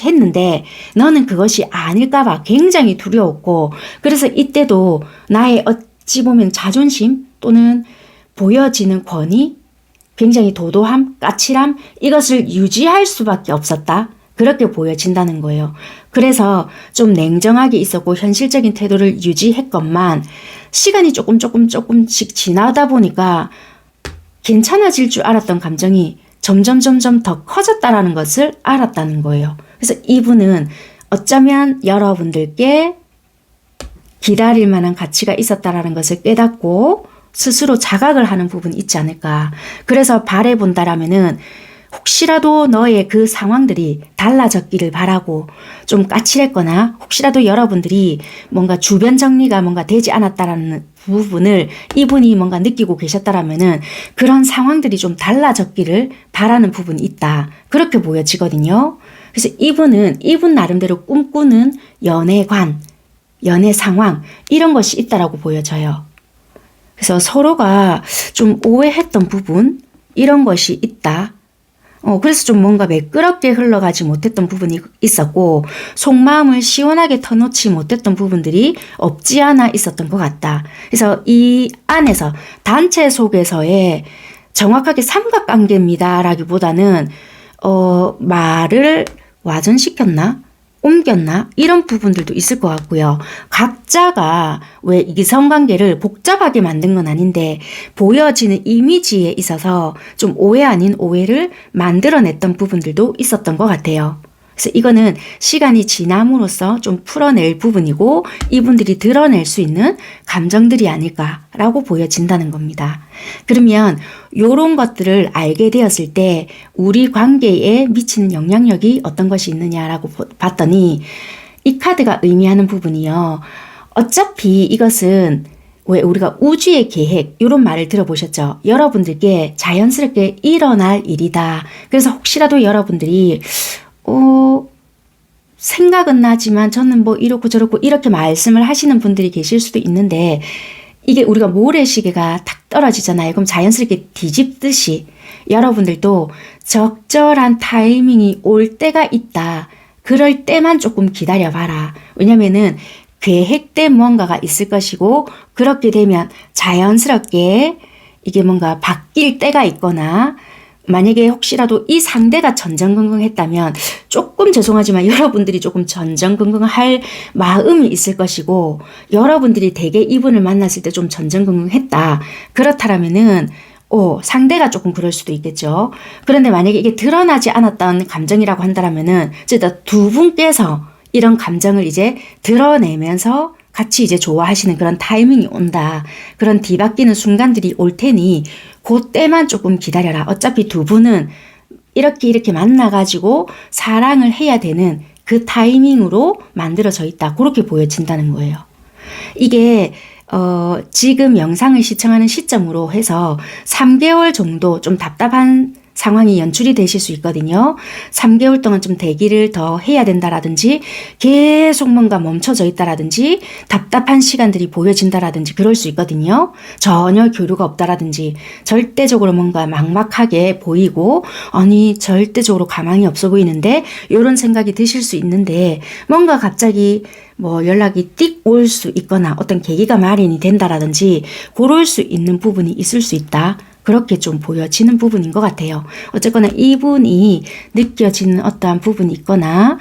했는데 너는 그것이 아닐까봐 굉장히 두려웠고 그래서 이때도 나의 어찌 보면 자존심 또는 보여지는 권위 굉장히 도도함, 까칠함 이것을 유지할 수밖에 없었다. 그렇게 보여진다는 거예요. 그래서 좀 냉정하게 있었고 현실적인 태도를 유지했건만 시간이 조금씩 지나다 보니까 괜찮아질 줄 알았던 감정이 점점 더 커졌다라는 것을 알았다는 거예요. 그래서 이분은 어쩌면 여러분들께 기다릴 만한 가치가 있었다라는 것을 깨닫고 스스로 자각을 하는 부분이 있지 않을까. 그래서 바라본다라면은 혹시라도 너의 그 상황들이 달라졌기를 바라고, 좀 까칠했거나 혹시라도 여러분들이 뭔가 주변 정리가 뭔가 되지 않았다라는 부분을 이분이 뭔가 느끼고 계셨다라면은 그런 상황들이 좀 달라졌기를 바라는 부분이 있다. 그렇게 보여지거든요. 그래서 이분은 이분 나름대로 꿈꾸는 연애관, 연애 상황 이런 것이 있다라고 보여져요. 그래서 서로가 좀 오해했던 부분 이런 것이 있다. 그래서 좀 뭔가 매끄럽게 흘러가지 못했던 부분이 있었고 속마음을 시원하게 터놓지 못했던 부분들이 없지 않아 있었던 것 같다. 그래서 이 안에서 단체 속에서의 정확하게 삼각관계입니다 라기보다는 말을 와전시켰나? 옮겼나? 이런 부분들도 있을 것 같고요. 각자가 왜 이성관계를 복잡하게 만든 건 아닌데 보여지는 이미지에 있어서 좀 오해 아닌 오해를 만들어냈던 부분들도 있었던 것 같아요. 그래서 이거는 시간이 지남으로써 좀 풀어낼 부분이고 이분들이 드러낼 수 있는 감정들이 아닐까라고 보여진다는 겁니다. 그러면 이런 것들을 알게 되었을 때 우리 관계에 미치는 영향력이 어떤 것이 있느냐라고 봤더니 이 카드가 의미하는 부분이요. 어차피 이것은 왜 우리가 우주의 계획 이런 말을 들어보셨죠? 여러분들께 자연스럽게 일어날 일이다. 그래서 혹시라도 여러분들이 생각은 나지만 저는 뭐 이렇고 저렇고 이렇게 말씀을 하시는 분들이 계실 수도 있는데 이게 우리가 모래시계가 탁 떨어지잖아요. 그럼 자연스럽게 뒤집듯이 여러분들도 적절한 타이밍이 올 때가 있다. 그럴 때만 조금 기다려봐라. 왜냐면은 계획된 무언가가 있을 것이고 그렇게 되면 자연스럽게 이게 뭔가 바뀔 때가 있거나 만약에 혹시라도 이 상대가 전전긍긍했다면 조금 죄송하지만 여러분들이 조금 전전긍긍할 마음이 있을 것이고 여러분들이 대개 이분을 만났을 때 좀 전전긍긍했다. 그렇다면은 상대가 조금 그럴 수도 있겠죠. 그런데 만약에 이게 드러나지 않았던 감정이라고 한다면은 어쨌든 두 분께서 이런 감정을 이제 드러내면서 같이 이제 좋아하시는 그런 타이밍이 온다. 그런 뒤바뀌는 순간들이 올 테니 그때만 조금 기다려라. 어차피 두 분은 이렇게 만나가지고 사랑을 해야 되는 그 타이밍으로 만들어져 있다. 그렇게 보여진다는 거예요. 이게 지금 영상을 시청하는 시점으로 해서 3개월 정도 좀 답답한 상황이 연출이 되실 수 있거든요. 3개월 동안 좀 대기를 더 해야 된다라든지 계속 뭔가 멈춰져 있다라든지 답답한 시간들이 보여진다라든지 그럴 수 있거든요. 전혀 교류가 없다라든지 절대적으로 뭔가 막막하게 보이고 아니 절대적으로 가망이 없어 보이는데 이런 생각이 드실 수 있는데 뭔가 갑자기 뭐 연락이 띡 올 수 있거나 어떤 계기가 마련이 된다라든지 그럴 수 있는 부분이 있을 수 있다. 그렇게 좀 보여지는 부분인 것 같아요. 어쨌거나 이분이 느껴지는 어떠한 부분이 있거나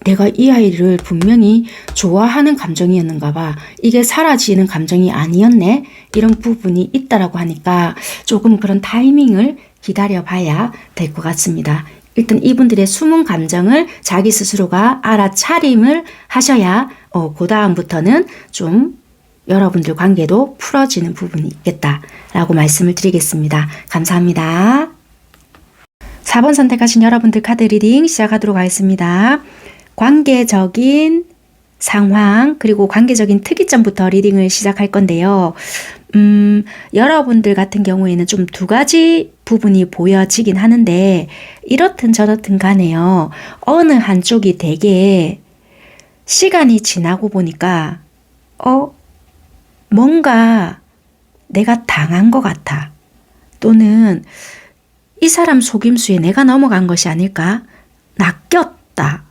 내가 이 아이를 분명히 좋아하는 감정이었는가 봐. 이게 사라지는 감정이 아니었네. 이런 부분이 있다라고 하니까 조금 그런 타이밍을 기다려봐야 될 것 같습니다. 일단 이분들의 숨은 감정을 자기 스스로가 알아차림을 하셔야 그 다음부터는 좀 여러분들 관계도 풀어지는 부분이 있겠다라고 말씀을 드리겠습니다. 감사합니다. 4번 선택하신 여러분들 카드 리딩 시작하도록 하겠습니다. 관계적인 상황 그리고 관계적인 특이점부터 리딩을 시작할 건데요. 여러분들 같은 경우에는 좀 두 가지 부분이 보여지긴 하는데 이렇든 저렇든 간에요. 어느 한쪽이 되게 시간이 지나고 보니까 뭔가 내가 당한 것 같아. 또는 이 사람 속임수에 내가 넘어간 것이 아닐까? 낚였다.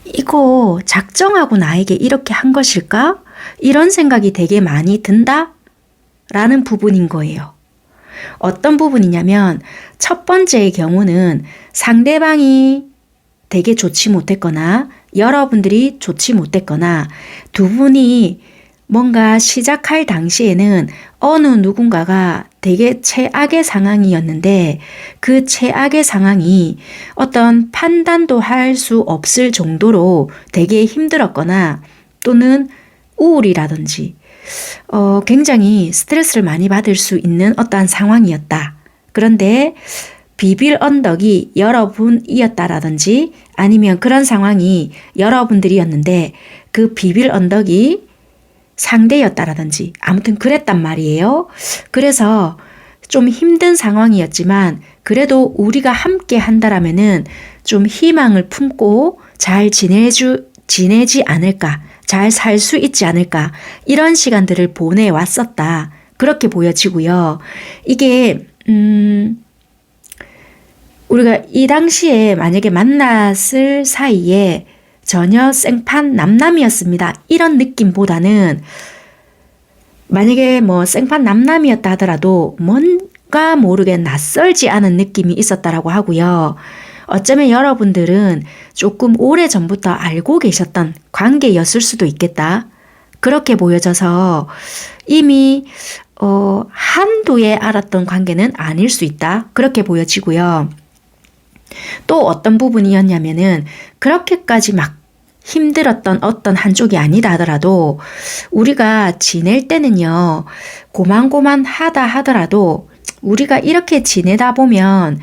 이거 작정하고 나에게 이렇게 한 것일까? 이런 생각이 되게 많이 든다? 라는 부분인 거예요. 어떤 부분이냐면 첫 번째의 경우는 상대방이 되게 좋지 못했거나 여러분들이 좋지 못했거나 두 분이 뭔가 시작할 당시에는 어느 누군가가 되게 최악의 상황이었는데 그 최악의 상황이 어떤 판단도 할 수 없을 정도로 되게 힘들었거나 또는 우울이라든지 굉장히 스트레스를 많이 받을 수 있는 어떠한 상황이었다. 그런데 비빌 언덕이 여러분이었다라든지 아니면 그런 상황이 여러분들이었는데 그 비빌 언덕이 상대였다라든지 아무튼 그랬단 말이에요. 그래서 좀 힘든 상황이었지만 그래도 우리가 함께 한다라면은 좀 희망을 품고 잘 지내지 않을까, 잘 살 수 있지 않을까, 이런 시간들을 보내왔었다. 그렇게 보여지고요. 이게 우리가 이 당시에 만약에 만났을 사이에 전혀 생판 남남이었습니다. 이런 느낌보다는 만약에 뭐 생판 남남이었다 하더라도 뭔가 모르게 낯설지 않은 느낌이 있었다라고 하고요. 어쩌면 여러분들은 조금 오래전부터 알고 계셨던 관계였을 수도 있겠다. 그렇게 보여져서 이미 한두에 알았던 관계는 아닐 수 있다. 그렇게 보여지고요. 또 어떤 부분이었냐면은 그렇게까지 막 힘들었던 어떤 한쪽이 아니다 하더라도 우리가 지낼 때는요, 고만고만하다 하더라도 우리가 이렇게 지내다 보면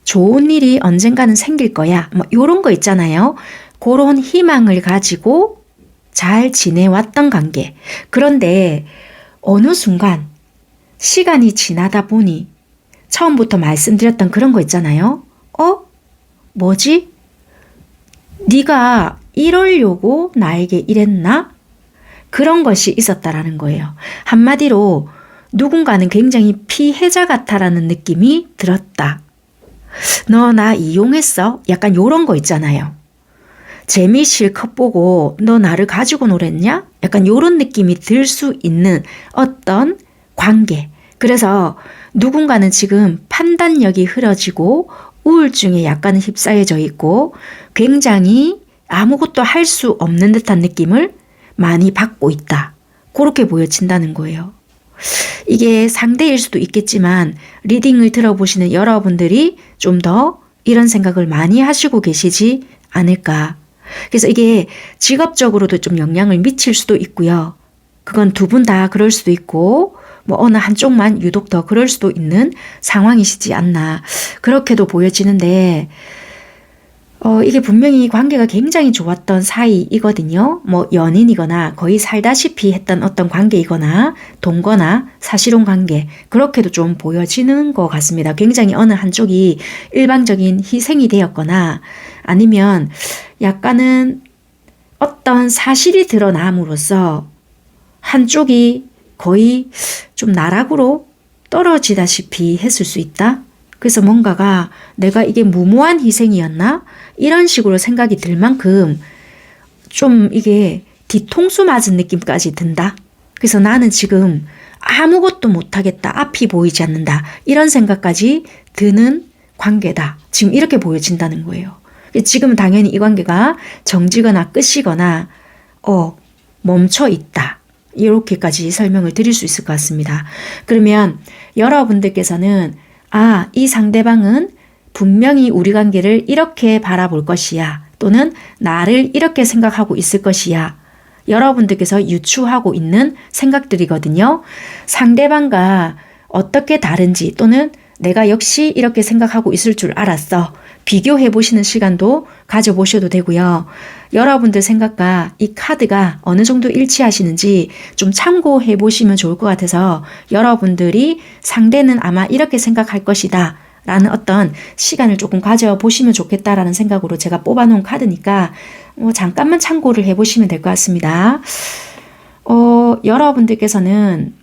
좋은 일이 언젠가는 생길 거야. 뭐 이런 거 있잖아요. 그런 희망을 가지고 잘 지내왔던 관계. 그런데 어느 순간 시간이 지나다 보니 처음부터 말씀드렸던 그런 거 있잖아요. 뭐지? 네가 이러려고 나에게 이랬나? 그런 것이 있었다라는 거예요. 한마디로 누군가는 굉장히 피해자 같다라는 느낌이 들었다. 너 나 이용했어? 약간 요런 거 있잖아요. 재미 실컷 보고 너 나를 가지고 놀았냐? 약간 요런 느낌이 들 수 있는 어떤 관계. 그래서 누군가는 지금 판단력이 흐려지고 우울증에 약간 휩싸여져 있고 굉장히 아무것도 할 수 없는 듯한 느낌을 많이 받고 있다. 그렇게 보여진다는 거예요. 이게 상대일 수도 있겠지만 리딩을 들어보시는 여러분들이 좀 더 이런 생각을 많이 하시고 계시지 않을까. 그래서 이게 직업적으로도 좀 영향을 미칠 수도 있고요. 그건 두 분 다 그럴 수도 있고 뭐 어느 한쪽만 유독 더 그럴 수도 있는 상황이시지 않나. 그렇게도 보여지는데 이게 분명히 관계가 굉장히 좋았던 사이이거든요. 뭐 연인이거나 거의 살다시피 했던 어떤 관계이거나 동거나 사실혼 관계, 그렇게도 좀 보여지는 것 같습니다. 굉장히 어느 한쪽이 일방적인 희생이 되었거나 아니면 약간은 어떤 사실이 드러남으로써 한쪽이 거의 좀 나락으로 떨어지다시피 했을 수 있다. 그래서 뭔가가 내가 이게 무모한 희생이었나? 이런 식으로 생각이 들 만큼 좀 이게 뒤통수 맞은 느낌까지 든다. 그래서 나는 지금 아무것도 못하겠다. 앞이 보이지 않는다. 이런 생각까지 드는 관계다. 지금 이렇게 보여진다는 거예요. 지금은 당연히 이 관계가 정지거나 끝이거나 멈춰 있다. 이렇게까지 설명을 드릴 수 있을 것 같습니다. 그러면 여러분들께서는 이 상대방은 분명히 우리 관계를 이렇게 바라볼 것이야. 또는 나를 이렇게 생각하고 있을 것이야. 여러분들께서 유추하고 있는 생각들이거든요. 상대방과 어떻게 다른지 또는 내가 역시 이렇게 생각하고 있을 줄 알았어. 비교해 보시는 시간도 가져보셔도 되고요. 여러분들 생각과 이 카드가 어느 정도 일치하시는지 좀 참고해 보시면 좋을 것 같아서 여러분들이 상대는 아마 이렇게 생각할 것이다 라는 어떤 시간을 조금 가져보시면 좋겠다라는 생각으로 제가 뽑아놓은 카드니까 잠깐만 참고를 해보시면 될 것 같습니다. 여러분들께서는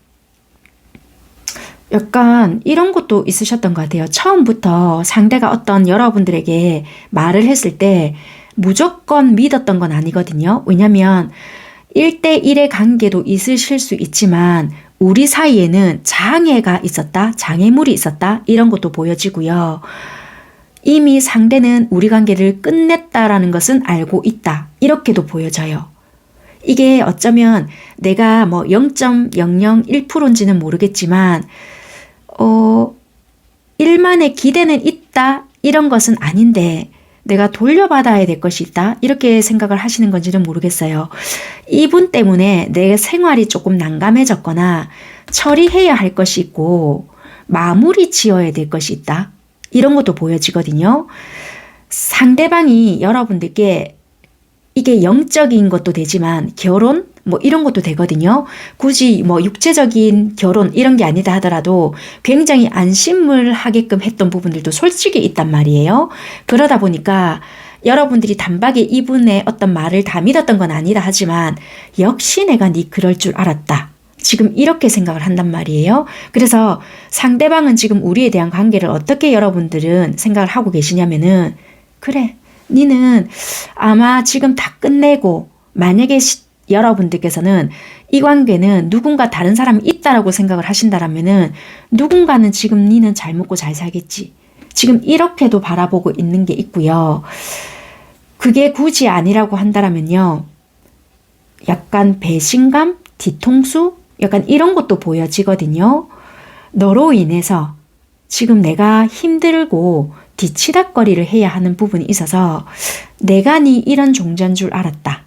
약간 이런 것도 있으셨던 것 같아요. 처음부터 상대가 어떤 여러분들에게 말을 했을 때 무조건 믿었던 건 아니거든요. 왜냐하면 1대1의 관계도 있으실 수 있지만 우리 사이에는 장애가 있었다, 장애물이 있었다 이런 것도 보여지고요. 이미 상대는 우리 관계를 끝냈다라는 것은 알고 있다. 이렇게도 보여져요. 이게 어쩌면 내가 뭐 0.001%인지는 모르겠지만, 일만의 기대는 있다, 이런 것은 아닌데, 내가 돌려받아야 될 것이 있다, 이렇게 생각을 하시는 건지는 모르겠어요. 이분 때문에 내 생활이 조금 난감해졌거나, 처리해야 할 것이 있고, 마무리 지어야 될 것이 있다, 이런 것도 보여지거든요. 상대방이 여러분들께 이게 영적인 것도 되지만 결혼 뭐 이런 것도 되거든요. 굳이 뭐 육체적인 결혼 이런 게 아니다 하더라도 굉장히 안심을 하게끔 했던 부분들도 솔직히 있단 말이에요. 그러다 보니까 여러분들이 단박에 이분의 어떤 말을 다 믿었던 건 아니다 하지만 역시 내가 네 그럴 줄 알았다, 지금 이렇게 생각을 한단 말이에요. 그래서 상대방은 지금 우리에 대한 관계를 어떻게 여러분들은 생각을 하고 계시냐면은, 그래, 니는 아마 지금 다 끝내고, 만약에 여러분들께서는 이 관계는 누군가 다른 사람이 있다라고 생각을 하신다라면은, 누군가는 지금 니는 잘 먹고 잘 살겠지, 지금 이렇게도 바라보고 있는 게 있고요. 그게 굳이 아니라고 한다라면요, 약간 배신감, 뒤통수, 약간 이런 것도 보여지거든요. 너로 인해서 지금 내가 힘들고 뒤치다꺼리를 해야 하는 부분이 있어서 내가 네 이런 종자인 줄 알았다,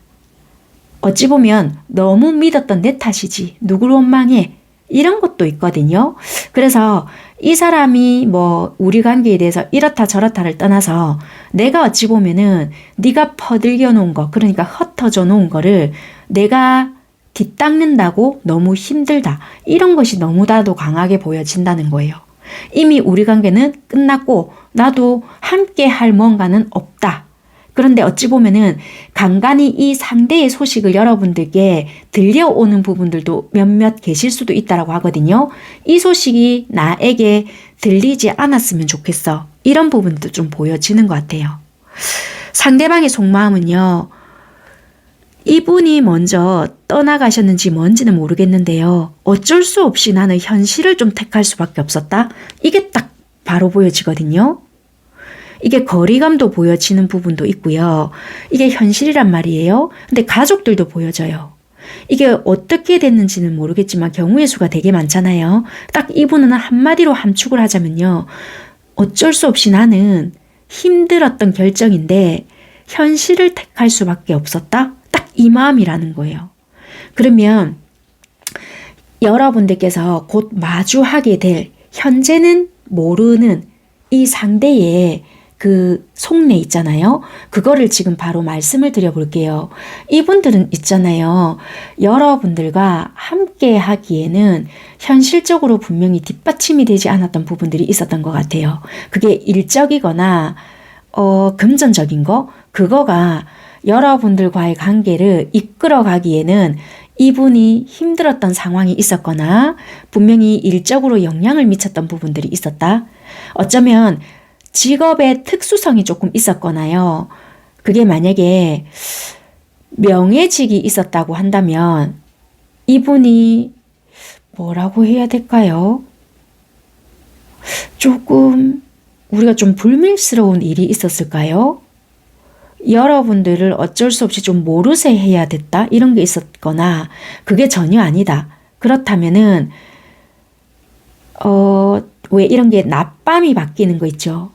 어찌 보면 너무 믿었던 내 탓이지 누구를 원망해, 이런 것도 있거든요. 그래서 이 사람이 뭐 우리 관계에 대해서 이렇다 저렇다를 떠나서 내가 어찌 보면은 네가 퍼들겨 놓은 거, 그러니까 흩어져 놓은 거를 내가 뒷닦는다고 너무 힘들다, 이런 것이 너무나도 강하게 보여진다는 거예요. 이미 우리 관계는 끝났고 나도 함께 할 뭔가는 없다. 그런데 어찌 보면은 간간히 이 상대의 소식을 여러분들께 들려오는 부분들도 몇몇 계실 수도 있다라고 하거든요. 이 소식이 나에게 들리지 않았으면 좋겠어, 이런 부분도 좀 보여지는 것 같아요. 상대방의 속마음은요, 이분이 먼저 떠나가셨는지 뭔지는 모르겠는데요, 어쩔 수 없이 나는 현실을 좀 택할 수밖에 없었다, 이게 딱 바로 보여지거든요. 이게 거리감도 보여지는 부분도 있고요. 이게 현실이란 말이에요. 근데 가족들도 보여져요. 이게 어떻게 됐는지는 모르겠지만 경우의 수가 되게 많잖아요. 딱 이분은 한마디로 함축을 하자면요, 어쩔 수 없이 나는 힘들었던 결정인데 현실을 택할 수밖에 없었다, 딱 이 마음이라는 거예요. 그러면 여러분들께서 곧 마주하게 될, 현재는 모르는 이 상대의 그 속내 있잖아요. 그거를 지금 바로 말씀을 드려볼게요. 이분들은 있잖아요, 여러분들과 함께 하기에는 현실적으로 분명히 뒷받침이 되지 않았던 부분들이 있었던 것 같아요. 그게 일적이거나 금전적인 거, 그거가 여러분들과의 관계를 이끌어가기에는 이분이 힘들었던 상황이 있었거나 분명히 일적으로 영향을 미쳤던 부분들이 있었다. 어쩌면 직업의 특수성이 조금 있었거나요. 그게 만약에 명예직이 있었다고 한다면 이분이 뭐라고 해야 될까요? 조금 우리가 좀 불밀스러운 일이 있었을까요? 여러분들을 어쩔 수 없이 좀 모르쇠 해야 됐다, 이런 게 있었거나, 그게 전혀 아니다, 그렇다면은 왜 이런 게 낮밤이 바뀌는 거 있죠.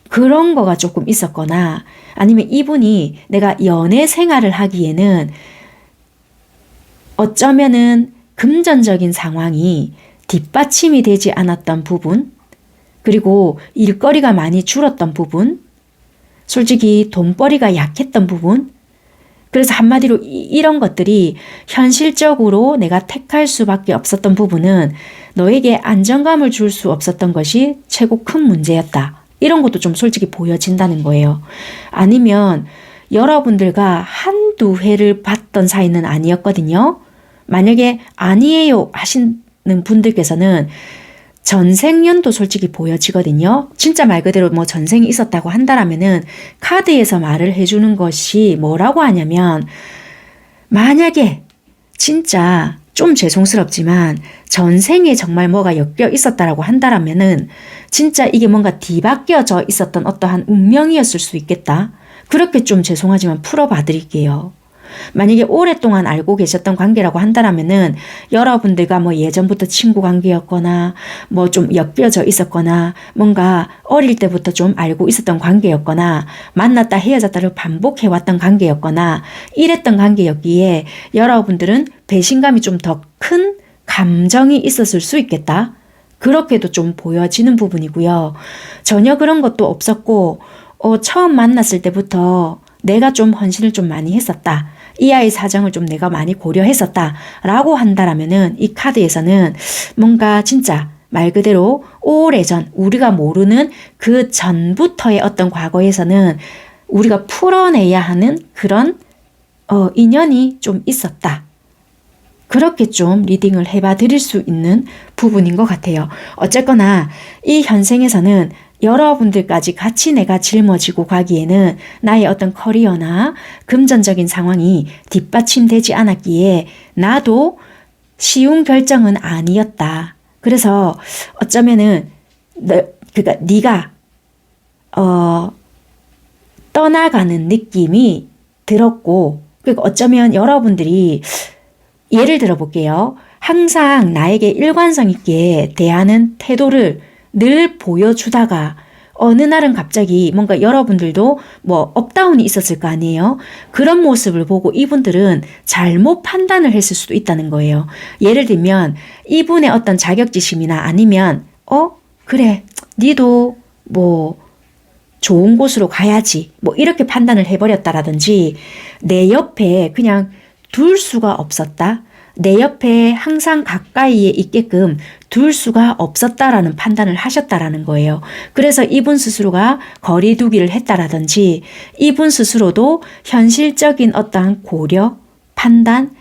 그런 거가 조금 있었거나, 아니면 이분이 내가 연애 생활을 하기에는 어쩌면은 금전적인 상황이 뒷받침이 되지 않았던 부분, 그리고 일거리가 많이 줄었던 부분, 솔직히 돈벌이가 약했던 부분, 그래서 한마디로 이런 것들이 현실적으로 내가 택할 수밖에 없었던 부분은 너에게 안정감을 줄 수 없었던 것이 최고 큰 문제였다, 이런 것도 좀 솔직히 보여진다는 거예요. 아니면 여러분들과 한두 회를 봤던 사이는 아니었거든요. 만약에 아니에요 하시는 분들께서는 전생연도 솔직히 보여지거든요. 진짜 말 그대로 뭐 전생이 있었다고 한다라면은 카드에서 말을 해주는 것이 뭐라고 하냐면, 만약에 진짜 좀 죄송스럽지만 전생에 정말 뭐가 엮여 있었다라고 한다라면은 진짜 이게 뭔가 뒤바뀌어져 있었던 어떠한 운명이었을 수 있겠다. 그렇게 좀 죄송하지만 풀어봐 드릴게요. 만약에 오랫동안 알고 계셨던 관계라고 한다면은 여러분들과 뭐 예전부터 친구 관계였거나 뭐 좀 엮여져 있었거나 뭔가 어릴 때부터 좀 알고 있었던 관계였거나 만났다 헤어졌다를 반복해왔던 관계였거나 이랬던 관계였기에 여러분들은 배신감이 좀 더 큰 감정이 있었을 수 있겠다. 그렇게도 좀 보여지는 부분이고요. 전혀 그런 것도 없었고 처음 만났을 때부터 내가 좀 헌신을 좀 많이 했었다. 이 아이 사정을 좀 내가 많이 고려했었다. 라고 한다라면은 이 카드에서는 뭔가 진짜 말 그대로 오래전 우리가 모르는 그 전부터의 어떤 과거에서는 우리가 풀어내야 하는 그런 인연이 좀 있었다. 그렇게 좀 리딩을 해봐 드릴 수 있는 부분인 것 같아요. 어쨌거나 이 현생에서는 여러분들까지 같이 내가 짊어지고 가기에는 나의 어떤 커리어나 금전적인 상황이 뒷받침되지 않았기에 나도 쉬운 결정은 아니었다. 그래서 어쩌면은 그러니까 네가 떠나가는 느낌이 들었고, 그리고 어쩌면 여러분들이 예를 들어 볼게요. 항상 나에게 일관성 있게 대하는 태도를 늘 보여주다가 어느 날은 갑자기 뭔가 여러분들도 뭐 업다운이 있었을 거 아니에요. 그런 모습을 보고 이분들은 잘못 판단을 했을 수도 있다는 거예요. 예를 들면 이분의 어떤 자격지심이나 아니면 그래 니도 뭐 좋은 곳으로 가야지 뭐 이렇게 판단을 해버렸다라든지 내 옆에 그냥 둘 수가 없었다. 내 옆에 항상 가까이에 있게끔 둘 수가 없었다라는 판단을 하셨다라는 거예요. 그래서 이분 스스로가 거리두기를 했다라든지 이분 스스로도 현실적인 어떠한 고려, 판단,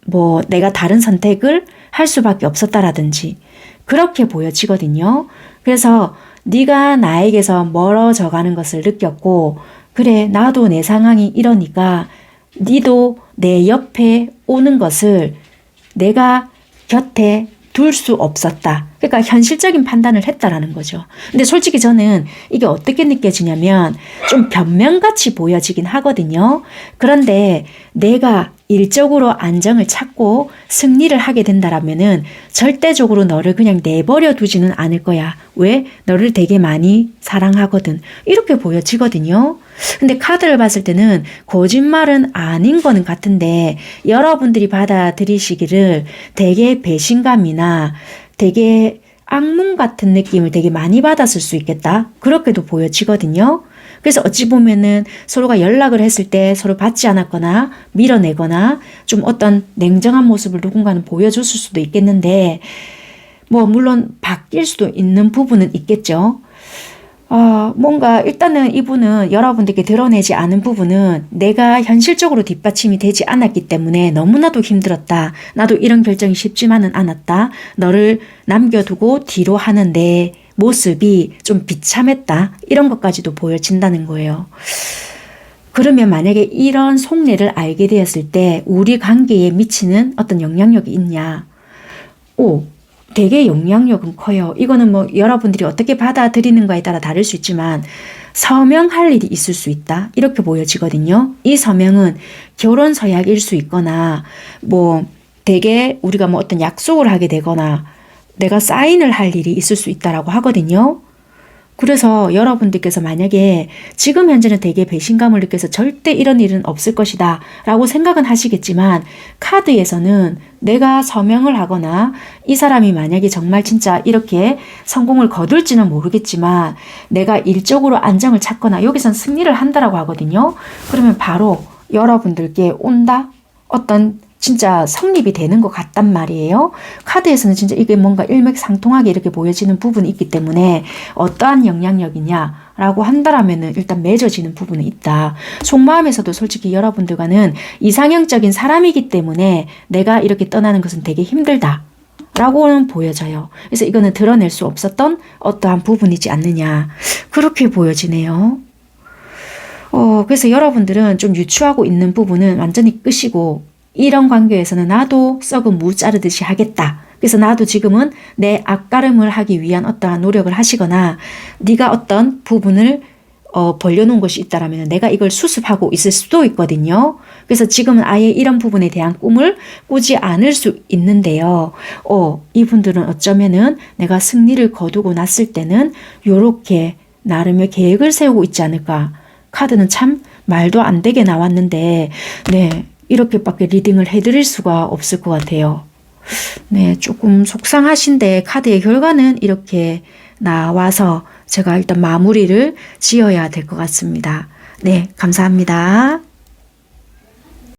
뭐 내가 다른 선택을 할 수밖에 없었다라든지 그렇게 보여지거든요. 그래서 네가 나에게서 멀어져 가는 것을 느꼈고 그래 나도 내 상황이 이러니까 니도 내 옆에 오는 것을 내가 곁에 둘 수 없었다. 그러니까 현실적인 판단을 했다라는 거죠. 근데 솔직히 저는 이게 어떻게 느껴지냐면 좀 변명같이 보여지긴 하거든요. 그런데 내가 일적으로 안정을 찾고 승리를 하게 된다라면은 절대적으로 너를 그냥 내버려 두지는 않을 거야. 왜? 너를 되게 많이 사랑하거든. 이렇게 보여지거든요. 근데 카드를 봤을 때는 거짓말은 아닌 거는 같은데 여러분들이 받아들이시기를 되게 배신감이나 되게 악몽 같은 느낌을 되게 많이 받았을 수 있겠다. 그렇게도 보여지거든요. 그래서 어찌 보면은 서로가 연락을 했을 때 서로 받지 않았거나 밀어내거나 좀 어떤 냉정한 모습을 누군가는 보여줬을 수도 있겠는데 뭐 물론 바뀔 수도 있는 부분은 있겠죠. 뭔가 일단은 이분은 여러분들께 드러내지 않은 부분은 내가 현실적으로 뒷받침이 되지 않았기 때문에 너무나도 힘들었다. 나도 이런 결정이 쉽지만은 않았다. 너를 남겨두고 뒤로 하는데 모습이 좀 비참했다. 이런 것까지도 보여진다는 거예요. 그러면 만약에 이런 속내를 알게 되었을 때 우리 관계에 미치는 어떤 영향력이 있냐? 되게 영향력은 커요. 이거는 뭐 여러분들이 어떻게 받아들이는가에 따라 다를 수 있지만 서명할 일이 있을 수 있다. 이렇게 보여지거든요. 이 서명은 결혼 서약일 수 있거나 뭐 되게 우리가 뭐 어떤 약속을 하게 되거나 내가 사인을 할 일이 있을 수 있다라고 하거든요. 그래서 여러분들께서 만약에 지금 현재는 되게 배신감을 느껴서 절대 이런 일은 없을 것이다 라고 생각은 하시겠지만 카드에서는 내가 서명을 하거나 이 사람이 만약에 정말 진짜 이렇게 성공을 거둘지는 모르겠지만 내가 일적으로 안정을 찾거나 여기선 승리를 한다라고 하거든요. 그러면 바로 여러분들께 온다? 어떤 진짜 성립이 되는 것 같단 말이에요. 카드에서는 진짜 이게 뭔가 일맥상통하게 이렇게 보여지는 부분이 있기 때문에 어떠한 영향력이냐라고 한다라면은 일단 맺어지는 부분은 있다. 속마음에서도 솔직히 여러분들과는 이상형적인 사람이기 때문에 내가 이렇게 떠나는 것은 되게 힘들다. 라고는 보여져요. 그래서 이거는 드러낼 수 없었던 어떠한 부분이지 않느냐. 그렇게 보여지네요. 그래서 여러분들은 좀 유추하고 있는 부분은 완전히 끄시고 이런 관계에서는 나도 썩은 무 자르듯이 하겠다. 그래서 나도 지금은 내 앞가름을 하기 위한 어떠한 노력을 하시거나 네가 어떤 부분을 벌려놓은 것이 있다라면 내가 이걸 수습하고 있을 수도 있거든요. 그래서 지금은 아예 이런 부분에 대한 꿈을 꾸지 않을 수 있는데요. 이분들은 어쩌면은 내가 승리를 거두고 났을 때는 요렇게 나름의 계획을 세우고 있지 않을까. 카드는 참 말도 안 되게 나왔는데, 네, 이렇게밖에 리딩을 해드릴 수가 없을 것 같아요. 네, 조금 속상하신데 카드의 결과는 이렇게 나와서 제가 일단 마무리를 지어야 될 것 같습니다. 네, 감사합니다.